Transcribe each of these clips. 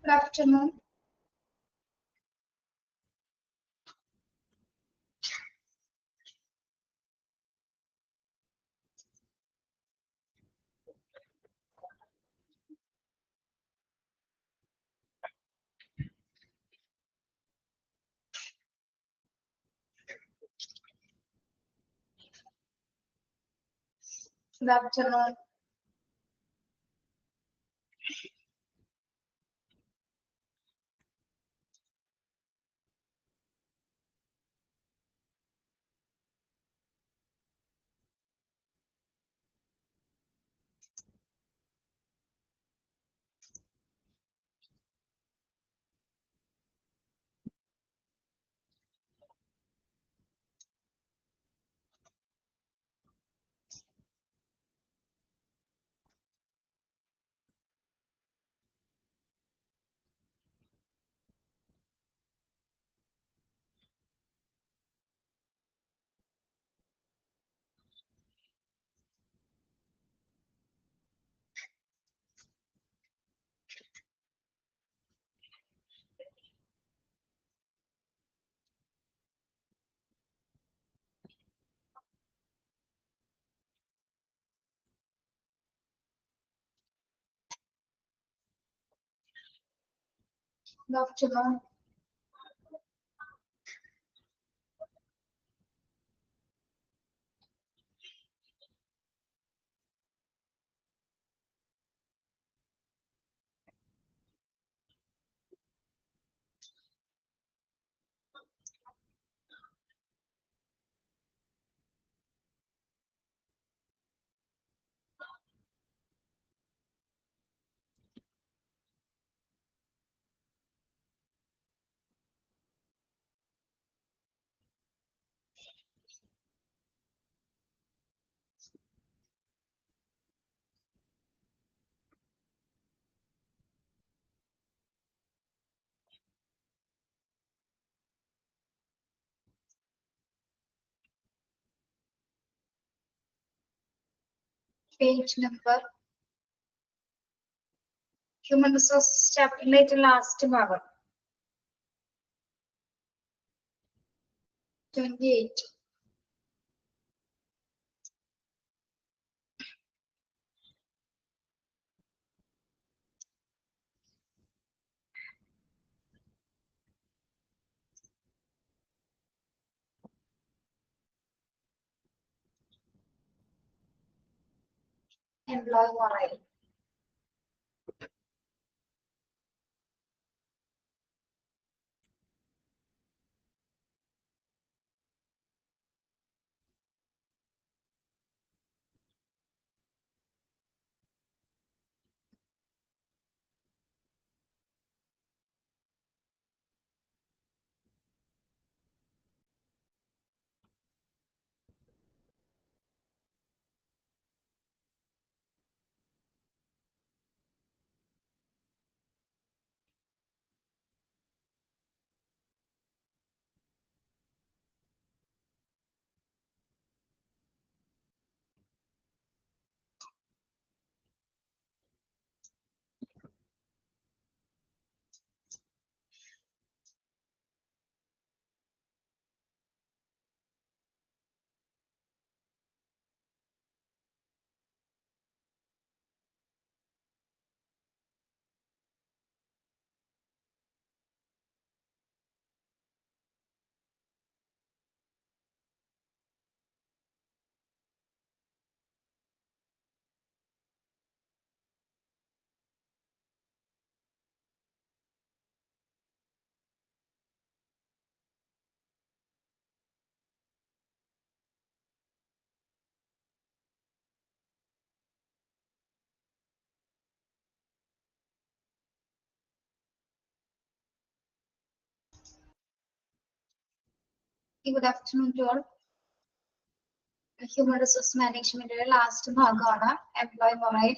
Good afternoon. Good afternoon. Good afternoon. Page number. Human resource chapter last hour. 28. Employee morale. Good afternoon to all. Human resource management last ഭാഗമാണ് employee morale.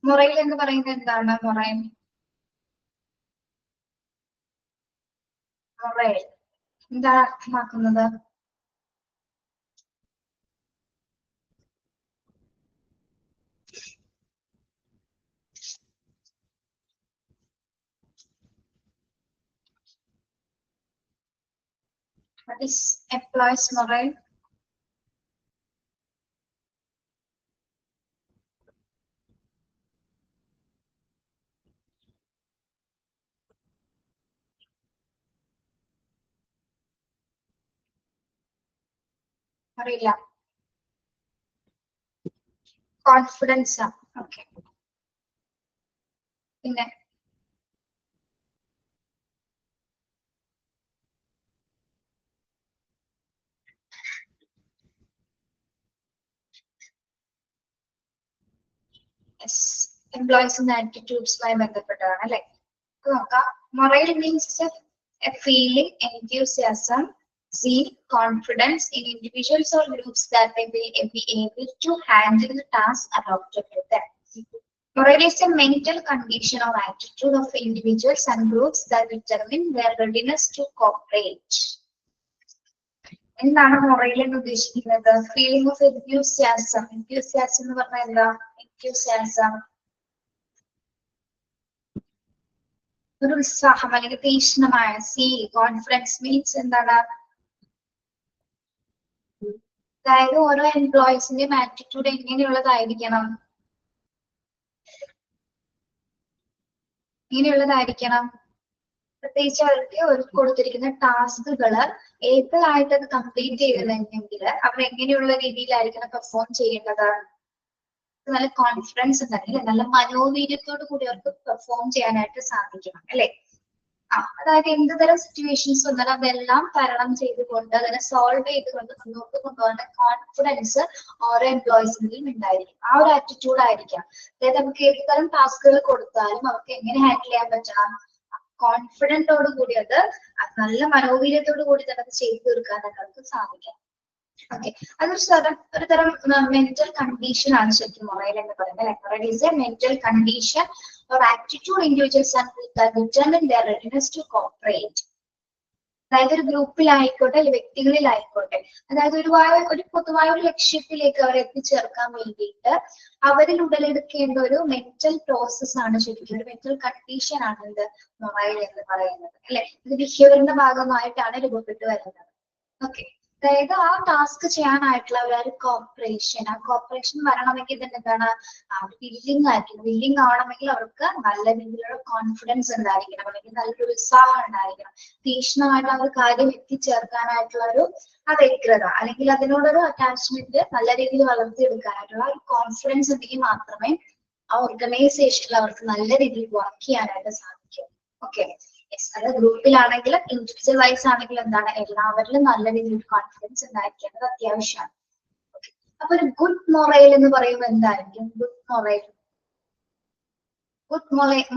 Morale എന്ന് പറയുന്നത് എന്താണ്? Morale. Morale. എന്താണ് അർത്ഥമാക്കുന്നത്? What is employees morale? അറിയില്ല. Confidence ആണ്. Okay. പിന്നെ എംപ്ലോയീസിന്റെ ആറ്റിറ്റ്യൂഡ്സുമായി ബന്ധപ്പെട്ടതാണ് അല്ലെ. നോക്കാം. Morale means A feeling, enthusiasm, zeal, confidence in individuals or groups that they will be able to handle the task allotted to them. Morale is a mental condition or attitude of individuals and groups that determine their readiness to cooperate. എന്താണ് morale എന്ന് ഉദ്ദേശിക്കുന്നത്? Feeling of enthusiasm. enthusiasm എന്ന് പറഞ്ഞാൽ എന്താ? enthusiasm ഒരു ഉത്സാഹം അല്ലെങ്കിൽ തീക്ഷ്ണമായ. സീൽ, കോൺഫിഡൻസ് മീൻസ് എന്താണ്? അതായത് ഓരോ എംപ്ലോയീസിന്റെയും ആറ്റിറ്റ്യൂഡ് എങ്ങനെയുള്ളതായിരിക്കണം? ഇങ്ങനെയുള്ളതായിരിക്കണം. പ്രത്യേകിച്ച് അവർക്ക് ഒരു കൊടുത്തിരിക്കുന്ന ടാസ്കുകൾ ഏബിൾ ആയിട്ട് അത് കംപ്ലീറ്റ് ചെയ്തിട്ടുണ്ടെങ്കിൽ അവർ എങ്ങനെയുള്ള രീതിയിലായിരിക്കണം പെർഫോം ചെയ്യേണ്ടത്? നല്ല കോൺഫിഡൻസ് ഉണ്ടെങ്കിൽ നല്ല മനോവീര്യത്തോടു കൂടി അവർക്ക് പെർഫോം ചെയ്യാനായിട്ട് സാധിക്കണം അല്ലെ. അതായത് എന്ത് തരം സിറ്റുവേഷൻസ് വന്നാലും അതെല്ലാം തരണം ചെയ്തുകൊണ്ട് അതിനെ സോൾവ് ചെയ്തുകൊണ്ട് മുന്നോട്ട് കൊണ്ടുപോകുന്ന കോൺഫിഡൻസ് ഓരോ എംപ്ലോയീസിനും ഉണ്ടായിരിക്കും. ആ ഒരു ആറ്റിറ്റ്യൂഡ് ആയിരിക്കാം. അതായത് നമുക്ക് ഏത് തരം ടാസ്കുകൾ കൊടുത്താലും അവർക്ക് എങ്ങനെ ഹാൻഡിൽ ചെയ്യാൻ പറ്റണം? കോൺഫിഡന്റോട് കൂടി അത് നല്ല മനോവീര്യത്തോടു കൂടി തന്നെ അത് ചെയ്തു തീർക്കാനായിട്ട് അവർക്ക് സാധിക്കാം. ഓക്കെ, ഒരു തരം മെന്റൽ കണ്ടീഷൻ ആണ് ശരിക്കും മൊറൈൽ എന്ന് പറയുന്നത്. Morale is A mental condition or attitude individuals and that determine their readiness to cooperate. അതായത് ഒരു ഗ്രൂപ്പിലായിക്കോട്ടെ അല്ലെങ്കിൽ വ്യക്തികളിലായിക്കോട്ടെ, അതായത് ഒരു പൊതുവായ ഒരു ലക്ഷ്യത്തിലേക്ക് അവരെ എത്തിച്ചേർക്കാൻ വേണ്ടിയിട്ട് അവരിൽ ഉടലെടുക്കേണ്ട ഒരു മെന്റൽ പ്രോസസ് ആണ് ശരിക്കും, ഒരു മെന്റൽ കണ്ടീഷൻ ആണ് ഇത് മൊറൈൽ എന്ന് പറയുന്നത് അല്ലെ. ഇത് ബിഹേവിയറിന്റെ ഭാഗമായിട്ടാണ് രൂപപ്പെട്ടു വരുന്നത്. ഓക്കെ, അതായത് ആ ടാസ്ക് ചെയ്യാനായിട്ടുള്ള ഒരു കോപ്പറേഷൻ, ആ കോപ്പറേഷൻ വരണമെങ്കിൽ തന്നെ എന്താണ്? വില്ലിംഗ് ആയിരിക്കണം. വില്ലിംഗ് ആവണമെങ്കിൽ അവർക്ക് നല്ല രീതിയിലുള്ള കോൺഫിഡൻസ് ഉണ്ടായിരിക്കണം, അല്ലെങ്കിൽ നല്ലൊരു ഉത്സാഹം ഉണ്ടായിരിക്കണം. തീക്ഷ്ണമായിട്ട് ആ ഒരു കാര്യം എത്തിച്ചേർക്കാനായിട്ടുള്ള ഒരു വ്യഗ്രത അല്ലെങ്കിൽ അതിനോടൊരു അറ്റാച്ച്മെന്റ് നല്ല രീതിയിൽ വളർത്തിയെടുക്കാനായിട്ടുള്ള ഒരു കോൺഫിഡൻസ് ഉണ്ടെങ്കിൽ മാത്രമേ ആ ഓർഗനൈസേഷനിൽ അവർക്ക് നല്ല രീതിയിൽ വർക്ക് ചെയ്യാനായിട്ട് സാധിക്കും. ഓക്കെ, അത് ഗ്രൂപ്പിലാണെങ്കിലും ഇൻഡിവിജ്വൽ വൈസ് ആണെങ്കിലും എന്താണ്, എല്ലാവരിലും നല്ല രീതിയിൽ കോൺഫിഡൻസ് ഉണ്ടായിരിക്കേണ്ടത് അത്യാവശ്യമാണ്. അപ്പൊ ഒരു ഗുഡ് മൊറൈൽ എന്ന് പറയുമ്പോൾ എന്തായിരിക്കും? ഗുഡ്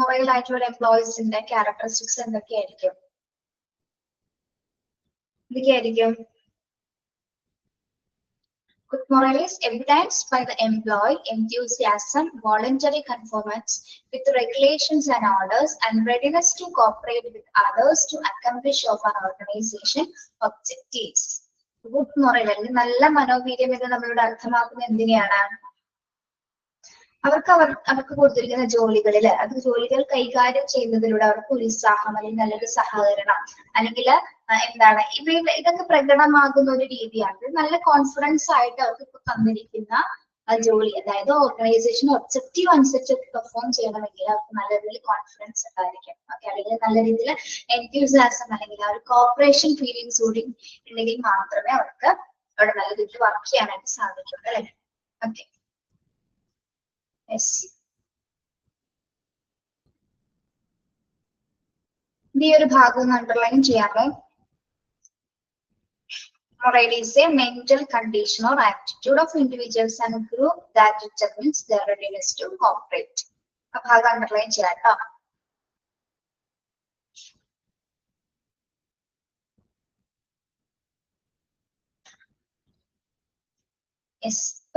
മൊറൈൽ ആയിട്ടുള്ള എംപ്ലോയീസിന്റെ ക്യാരക്ടറിസ്റ്റിക്സ് എന്തൊക്കെയായിരിക്കും? Good morale is evidenced by the employee enthusiasm, voluntary conformance with regulations and orders, and readiness to cooperate with others to accomplish of an organization objectives. Good morale അല്ലെങ്കിൽ നല്ല മനോവീര്യം എന്ന് നമ്മളോട് അർത്ഥമാക്കുന്നത് എന്തിനെയാണ്? അവർക്ക് കൊടുത്തിരിക്കുന്ന ജോലികളിൽ ജോലികൾ കൈകാര്യം ചെയ്യുന്നതിലൂടെ അവർക്ക് ഉത്സാഹം അല്ലെങ്കിൽ നല്ലൊരു സഹകരണം അല്ലെങ്കിൽ എന്താണ് ഇതൊക്കെ പ്രകടമാകുന്ന ഒരു രീതിയാണ്. നല്ല കോൺഫിഡൻസ് ആയിട്ട് അവർക്ക് തന്നിരിക്കുന്ന ജോലി, അതായത് ഓർഗനൈസേഷൻ ഒബ്ജക്റ്റീവ് അനുസരിച്ച് പെർഫോം ചെയ്യണമെങ്കിൽ അവർക്ക് നല്ല രീതിയിൽ കോൺഫിഡൻസ് ഉണ്ടായിരിക്കും. ഓക്കെ, അല്ലെങ്കിൽ നല്ല രീതിയിൽ എൻത്യൂസിയാസം അല്ലെങ്കിൽ ആ ഒരു കോപ്പറേഷൻ ഫീലിങ്സ് കൂടി ഉണ്ടെങ്കിൽ മാത്രമേ അവർക്ക് അവിടെ നല്ല രീതിയിൽ വർക്ക് ചെയ്യാനായിട്ട് സാധിക്കുള്ളൂ അല്ലെ. ഓക്കെ, ഈ ഒരു ഭാഗം അണ്ടർലൈൻ ചെയ്യാമോ? Morale is a mental condition or attitude of individuals and a group that determines their readiness to cooperate. ആ ഭാഗം അണ്ടർലൈൻ ചെയ്യാം കേട്ടോ.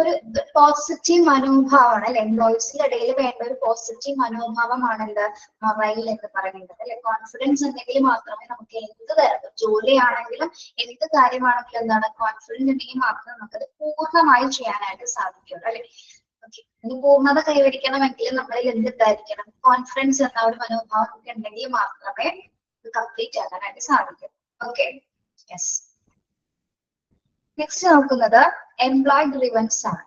ഒരു പോസിറ്റീവ് മനോഭാവമാണ് അല്ലെ. എംപ്ലോയീസിന്റെ ഇടയിൽ വേണ്ട ഒരു പോസിറ്റീവ് മനോഭാവമാണ് എന്ത് മൊറൈൽ എന്ന് പറയുന്നത് അല്ലെ. കോൺഫിഡൻസ് ഉണ്ടെങ്കിൽ മാത്രമേ നമുക്ക് എന്ത് തരം ജോലിയാണെങ്കിലും എന്ത് കാര്യമാണെങ്കിലും എന്താണ് കോൺഫിഡൻസ് ഉണ്ടെങ്കിൽ മാത്രമേ നമുക്കത് പൂർണ്ണമായി ചെയ്യാനായിട്ട് സാധിക്കുള്ളൂ അല്ലെ. ഓക്കെ, ഇനി പൂർണ്ണത കൈവരിക്കണമെങ്കിൽ നമ്മളിൽ എന്തുണ്ടായിരിക്കണം? കോൺഫിഡൻസ് എന്ന ഒരു മനോഭാവം നമുക്ക് ഉണ്ടെങ്കിൽ മാത്രമേ ഇത് കംപ്ലീറ്റ് ആക്കാനായിട്ട് സാധിക്കൂ. Okay, yes. നെക്സ്റ്റ് നോക്കുന്നത് എംപ്ലോയ് ഗ്രീവൻസ് ആണ്.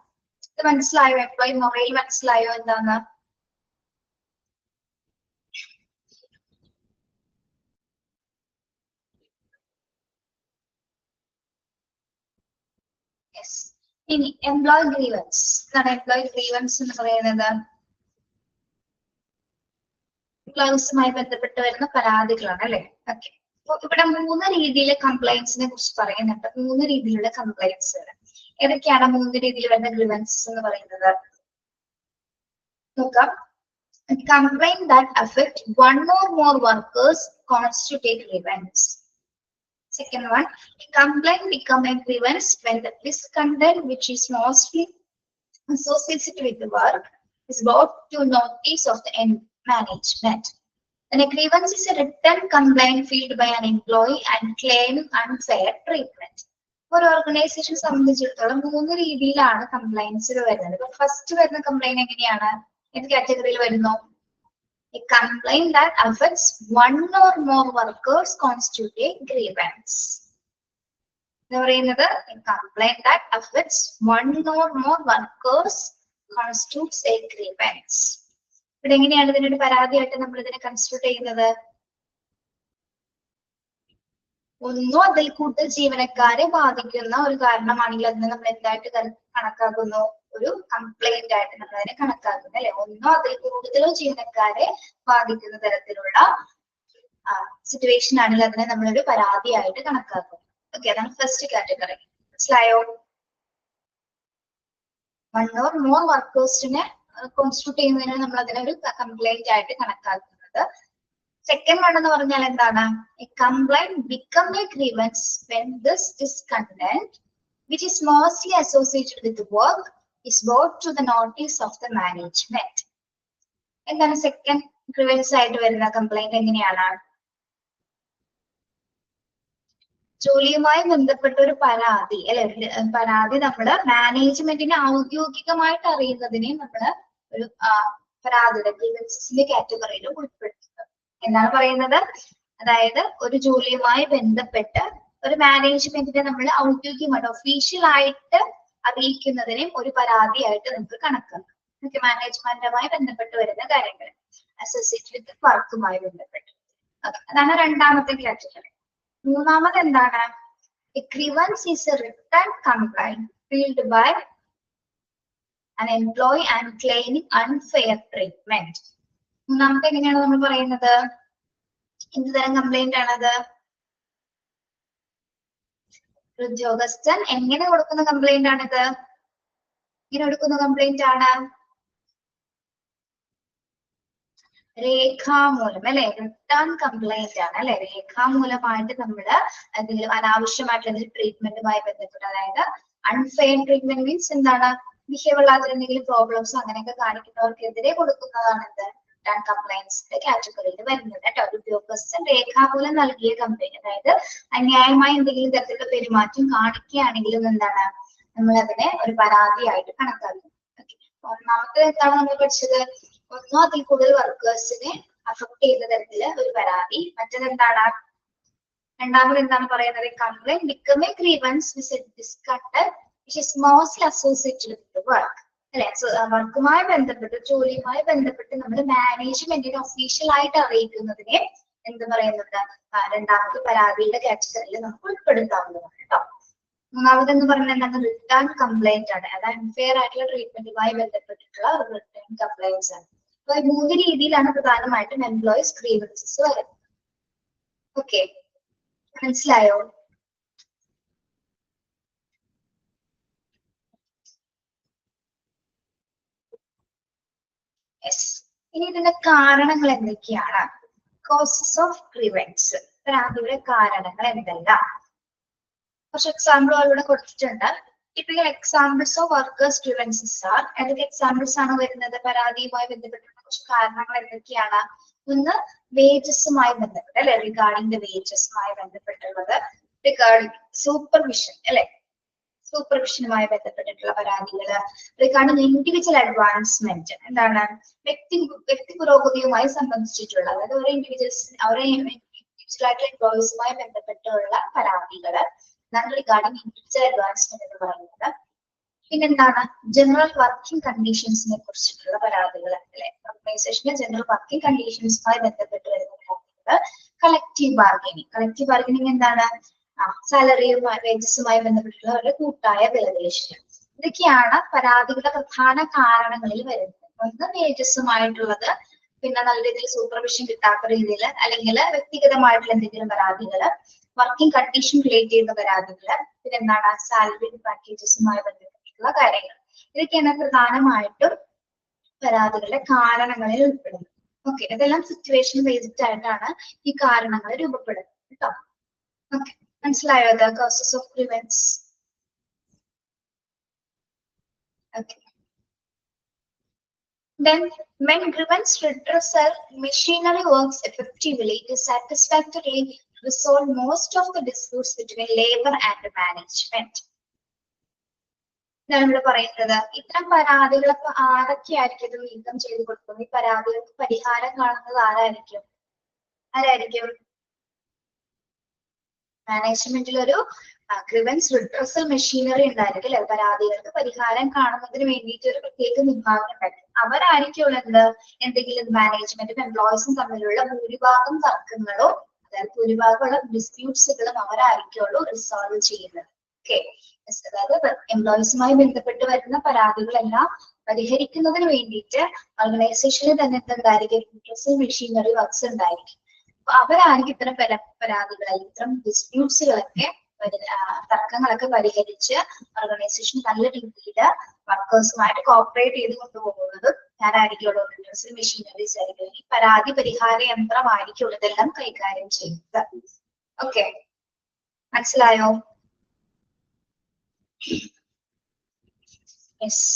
ഇത് മനസ്സിലായോ? എംപ്ലോയി മൊറൈൽ മനസ്സിലായോ എന്താന്ന്? ഇനി എംപ്ലോയ് ഗ്രീവൻസ് എന്താണ്? എംപ്ലോയ് ഗ്രീവൻസ് എന്ന് പറയുന്നത് എംപ്ലോയീസുമായി ബന്ധപ്പെട്ട് വരുന്ന പരാതികളാണ് അല്ലെ? ഓക്കെ. അപ്പൊ ഇവിടെ 3 രീതിയിലെ കംപ്ലൈൻസിനെ കുറിച്ച് പറയുന്നുണ്ട്. 3 രീതിയിലുള്ള കംപ്ലൈൻസുകൾ. ഏതൊക്കെയാണ് 3 രീതിയിൽ വരുന്ന ഗ്രീവൻസസ് എന്ന് പറയുന്നത്? നോക്കാം. Complaint that affect one or more workers constitute a grievance. Second one, a complaint become a grievance when the misconduct which is mostly associated with the work is brought to notice of the end management. And a grievance is a written complaint filed by an employee and claiming unfair treatment. ഒരു organisation സംബന്ധിച്ചിടത്തോളം 3 രീതിയിലാണ് കംപ്ലൈൻസുകൾ വരുന്നത്. First വരുന്ന complaint എങ്ങനെയാണ്? ഏത് കാറ്റഗറിയിൽ വരുന്നു? A complaint that affects one or more workers constitute a grievance. എന്ന് പറയുന്നത് a complaint that affects one or more workers constitutes a grievance. ഇവിടെ എങ്ങനെയാണ് ഇതിനൊരു പരാതിയായിട്ട് നമ്മൾ ഇതിനെ കൺസിഡർ ചെയ്യുന്നത്? ഒന്നോ അതിൽ കൂടുതൽ ജീവനക്കാരെ ബാധിക്കുന്ന ഒരു കാരണമാണെങ്കിൽ അതിനെ നമ്മൾ എന്തായിട്ട് കണക്കാക്കുന്നു? ഒരു കംപ്ലൈന്റ് ആയിട്ട് നമ്മൾ അതിനെ കണക്കാക്കുന്നു അല്ലെ? ഒന്നോ അതിൽ കൂടുതലോ ജീവനക്കാരെ ബാധിക്കുന്ന തരത്തിലുള്ള സിറ്റുവേഷൻ ആണെങ്കിൽ അതിനെ നമ്മളൊരു പരാതിയായിട്ട് കണക്കാക്കുന്നു. ഓക്കെ, അതാണ് ഫസ്റ്റ് കാറ്റഗറി. മനസ്സിലായോ? വൺ ഓർ മോർ വർക്കേഴ്സിനെ കോൺസ്റ്റിറ്റ്യൂട്ട് ചെയ്യുന്നതിന് നമ്മൾ അതിനെ ഒരു കംപ്ലൈന്റ് ആയിട്ട് കണക്കാക്കുന്നത്. സെക്കൻഡ് വൺ എന്ന് പറഞ്ഞാൽ എന്താണ്? A complaint become A grievance when this discontent which is mostly associated with the work is brought to the notice of the management. എന്താണ് സെക്കൻഡ് ഗ്രീവൻസ് ആയിട്ട് വരുന്ന കംപ്ലൈന്റ്? എങ്ങനെയാണ്? ജോലിയുമായി ബന്ധപ്പെട്ട ഒരു പരാതി അല്ലെ? പരാതി നമ്മള് മാനേജ്മെന്റിനെ ഔദ്യോഗികമായിട്ട് അറിയുന്നതിനെ നമ്മള് ഒരു പരാതിയുടെ ഗ്രീവൻസസിന്റെ കാറ്റഗറിയിൽ ഉൾപ്പെടുത്തുന്നത്. എന്താണ് പറയുന്നത്? അതായത് ഒരു ജോലിയുമായി ബന്ധപ്പെട്ട് ഒരു മാനേജ്മെന്റിനെ നമ്മൾ ഔദ്യോഗികമായിട്ട് ഒഫീഷ്യൽ ആയിട്ട് അറിയിക്കുന്നതിനെ ഒരു പരാതിയായിട്ട് നമുക്ക് കണക്കാക്കാം. ഓക്കെ, മാനേജ്മെന്റുമായി ബന്ധപ്പെട്ട് വരുന്ന കാര്യങ്ങൾ അസോസിയേറ്റ് വിത്ത് വർക്കുമായി ബന്ധപ്പെട്ട്. അതാണ് രണ്ടാമത്തെ കാറ്റഗറി. മൂന്നാമത് എന്താണ്? A grievance is a written complaint filed by an employee and claiming unfair treatment. മൂന്നാമത്തെ എങ്ങനെയാണ് നമ്മൾ പറയുന്നത്? എന്ത് തരം കംപ്ലൈന്റ് ആണത്? ഉദ്യോഗസ്ഥൻ എങ്ങനെ കൊടുക്കുന്ന കംപ്ലൈന്റ് ആണിത്? ഇങ്ങനെ കൊടുക്കുന്ന കംപ്ലൈന്റ് ആണ് രേഖാമൂലം അല്ലെ? റിട്ടേൺ കംപ്ലൈന്റ് ആണ് അല്ലെ? രേഖാമൂലമായിട്ട് നമ്മള് എന്തെങ്കിലും അനാവശ്യമായിട്ടുള്ള ട്രീറ്റ്മെന്റുമായി ബന്ധപ്പെട്ട്, അതായത് അൺഫെയർ ട്രീറ്റ്മെന്റ് മീൻസ് എന്താണ്? ബിഹേവിയർ എന്തെങ്കിലും പ്രോബ്ലംസ് അങ്ങനെയൊക്കെ കാണിക്കുന്നവർക്കെതിരെ കൊടുക്കുന്നതാണ് എന്ത്? റിട്ടേൺ കംപ്ലൈന്റ്സിന്റെ കാറ്റഗറിയിൽ വരുന്നത് കേട്ടോ. ഉദ്യോഗസ്ഥൻ രേഖാമൂലം നൽകിയ കംപ്ലൈന്റ്, അതായത് അന്യായമായി എന്തെങ്കിലും തരത്തിലുള്ള പെരുമാറ്റം കാണിക്കുകയാണെങ്കിലും എന്താണ്? നമ്മൾ അതിനെ ഒരു പരാതിയായിട്ട് കണക്കാക്കും. ഒന്നാമത്തെ എന്താണ് നമ്മൾ പഠിച്ചത്? ഒന്നോ അതിൽ കൂടുതൽ വർക്കേഴ്സിനെ അഫക്ട് ചെയ്യുന്ന തരത്തില് ഒരു പരാതി. മറ്റേത് എന്താണ്? രണ്ടാമത് എന്താണ് പറയുന്നത്? Complaint become A grievance with discontent which is mostly associated with the work. അല്ലെ? വർക്കുമായി ബന്ധപ്പെട്ട്, ജോലിയുമായി ബന്ധപ്പെട്ട് നമ്മൾ മാനേജ്മെന്റിനെ ഒഫീഷ്യൽ ആയിട്ട് അറിയിക്കുന്നതിനെ എന്ത് പറയുന്നുണ്ട്? രണ്ടാമത് പരാതിയുടെ കാറ്റഗറിയിൽ നമുക്ക് ഉൾപ്പെടുത്താവുന്നതാണ് കേട്ടോ. മൂന്നാമത് എന്ന് പറഞ്ഞാൽ എന്താണ്? റിട്ടേൺ കംപ്ലൈന്റ് ആണ്. അത് അൺഫെയർ ആയിട്ടുള്ള ട്രീറ്റ്മെന്റുമായി ബന്ധപ്പെട്ടിട്ടുള്ള റിട്ടേൺ കംപ്ലൈന്റ്സ് ആണ്. അപ്പൊ 3 രീതിയിലാണ് പ്രധാനമായിട്ടും എംപ്ലോയീസ് ഗ്രീവൻസസ് വരുന്നത്. ഓക്കെ, മനസ്സിലായോ? യെസ്. ഇനി ഇതിന്റെ കാരണങ്ങൾ എന്തൊക്കെയാണ്? കോസസ് ഓഫ് ഗ്രീവൻസ്, പരാതിയുടെ കാരണങ്ങൾ എന്തെല്ലാം? കുറച്ച് എക്സാമ്പിളുകൾ ഇവിടെ കൊടുത്തിട്ടുണ്ട്. Typical examples of workers grievances are. ഏതൊക്കെ എക്സാമ്പിൾസ് ആണ് വരുന്നത്? പരാതിയുമായി ബന്ധപ്പെട്ടുള്ള കുറച്ച് കാരണങ്ങൾ എന്തൊക്കെയാണ്? ഒന്ന് വേജസുമായി ബന്ധപ്പെട്ട് അല്ലെ? റിഗാർഡിംഗ് ദ വേജസുമായി ബന്ധപ്പെട്ടുള്ളത്. റിഗാർഡിംഗ് സൂപ്പർവിഷൻ അല്ലെ? സൂപ്പർവിഷനുമായി ബന്ധപ്പെട്ടിട്ടുള്ള പരാതികള്. റിഗാർഡിംഗ് ഇൻഡിവിജ്വൽ അഡ്വാൻസ്മെന്റ്, എന്താണ്? വ്യക്തി പുരോഗതിയുമായി സംബന്ധിച്ചിട്ടുള്ള, അതായത് ഓരോ ഇൻഡിവിജ്വൽസ്, ഓരോ ഇൻഡിവിജ്വൽ ആയിട്ടുള്ള എംപ്ലോയീസുമായി ബന്ധപ്പെട്ടുള്ള പരാതികള്. അതാണ് റിഗാർഡിംഗ് ഇൻഡിവിജ്വൽ അഡ്വാൻസ്മെന്റ് എന്ന് പറയുന്നത്. പിന്നെന്താണ് ജനറൽ വർക്കിംഗ് കണ്ടീഷൻസിനെ കുറിച്ചിട്ടുള്ള പരാതികൾ അല്ലെ, ഓർഗനൈസേഷന്റെ ജനറൽ വർക്കിംഗ് കണ്ടീഷൻസുമായി ബന്ധപ്പെട്ട് വരുന്ന പരാതികൾ. കളക്റ്റീവ് ബാർഗനിങ് എന്താണ്? സാലറിയുമായി വേജസുമായി ബന്ധപ്പെട്ടുള്ള ഒരു കൂട്ടായ വിലപേശൽ. ഇതൊക്കെയാണ് പരാതികളുടെ പ്രധാന കാരണങ്ങളിൽ വരുന്നത്. ഒന്ന് വേജസുമായിട്ടുള്ളത്, പിന്നെ നല്ല രീതിയിൽ സൂപ്പർവിഷൻ കിട്ടാത്ത രീതിയിൽ അല്ലെങ്കിൽ വ്യക്തിഗതമായിട്ടുള്ള എന്തെങ്കിലും പരാതികൾ, വർക്കിംഗ് കണ്ടീഷൻ റിലേറ്റ് ചെയ്യുന്ന പരാതികൾ, പിന്നെ എന്താണ് സാലറി പാക്കേജസുമായി ബന്ധപ്പെട്ടിട്ടുള്ള കാര്യങ്ങൾ. ഇതൊക്കെയാണ് പ്രധാനമായിട്ടും പരാതികളുടെ കാരണങ്ങളിൽ ഉൾപ്പെടുന്നത്. ഓക്കെ, ഇതെല്ലാം സിറ്റുവേഷൻ ബേസ്ഡ് ആയിട്ടാണ് ഈ കാരണങ്ങൾ രൂപപ്പെടുന്നത് കേട്ടോ. ഓക്കെ, മനസ്സിലായോ? The causes of grievance. Okay, then when grievance redressal machinery works effectively, it is satisfactorily resolve most of the disputes between labor and management. നമ്മൾ പറയുന്നത് ഇത്തരം പരാതികളൊക്കെ ആരൊക്കെയായിരിക്കും ഇത് നീക്കം ചെയ്ത് കൊടുക്കുന്നത്? ഈ പരാതികൾക്ക് പരിഹാരം കാണുന്നത് ആരായിരിക്കും? മാനേജ്മെന്റിൽ ഒരു ഗ്രീവൻസ് റിഡ്രസൽ മെഷീനറി ഉണ്ടായിരിക്കും അല്ലെ, പരാതികൾക്ക് പരിഹാരം കാണുന്നതിന് വേണ്ടിയിട്ട് ഒരു പ്രത്യേക വിഭാഗം ഉണ്ടായിരിക്കും. അവരായിരിക്കും എന്തെങ്കിലും മാനേജ്മെന്റും എംപ്ലോയീസും തമ്മിലുള്ള ഭൂരിഭാഗം തർക്കങ്ങളോ അതായത് ഭൂരിഭാഗമുള്ള ഡിസ്പ്യൂട്ട്സുകളും അവരായിരിക്കുള്ളൂ റിസോൾവ് ചെയ്യുന്നത്. ഓക്കെ, അതായത് എംപ്ലോയീസുമായി ബന്ധപ്പെട്ട് വരുന്ന പരാതികളെല്ലാം പരിഹരിക്കുന്നതിന് വേണ്ടിയിട്ട് ഓർഗനൈസേഷനിൽ തന്നെ എന്തായിരിക്കും? റിഡ്രസൽ മെഷീനറി വർക്ക്സ് ഉണ്ടായിരിക്കും. അപ്പൊ അവരായിരിക്കും ഇത്തരം പരാതികൾ ഇത്തരം ഡിസ്പ്യൂട്ട്സുകളൊക്കെ തർക്കങ്ങളൊക്കെ പരിഹരിച്ച് ഓർഗനൈസേഷൻ നല്ല രീതിയിൽ വർക്കേഴ്സുമായിട്ട് കോപ്പറേറ്റ് ചെയ്ത് കൊണ്ടുപോകുന്നത് ഞാനായിരിക്കുള്ളൂ. റിഡ്രസൽ മെഷീനറീസ് ആയിരിക്കും. ഈ പരാതി പരിഹാര യന്ത്രമായിരിക്കും ഇതെല്ലാം കൈകാര്യം ചെയ്യുന്നത്. ഓക്കെ, മനസ്സിലായോ? യെസ്,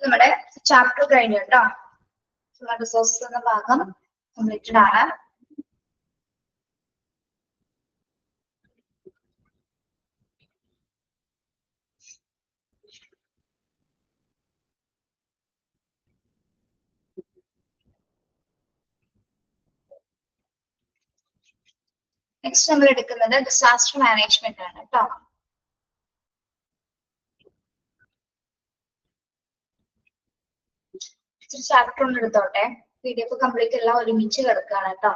നമ്മുടെ ചാപ്റ്റർ കഴിഞ്ഞു കേട്ടോ. റിസോഴ്സസ് എന്ന ഭാഗം കംപ്ലീറ്റഡ് ആണ്. നെക്സ്റ്റ് നമ്മൾ എടുക്കുന്നത് ഡിസാസ്റ്റർ മാനേജ്മെന്റ് ആണ് കേട്ടോ. ചാപ്റ്റർ ഒന്ന് എടുത്തോട്ടെ. PDF കംപ്ലീറ്റ് എല്ലാം ഒരുമിച്ച് കിടക്കുകയാണ് കേട്ടോ.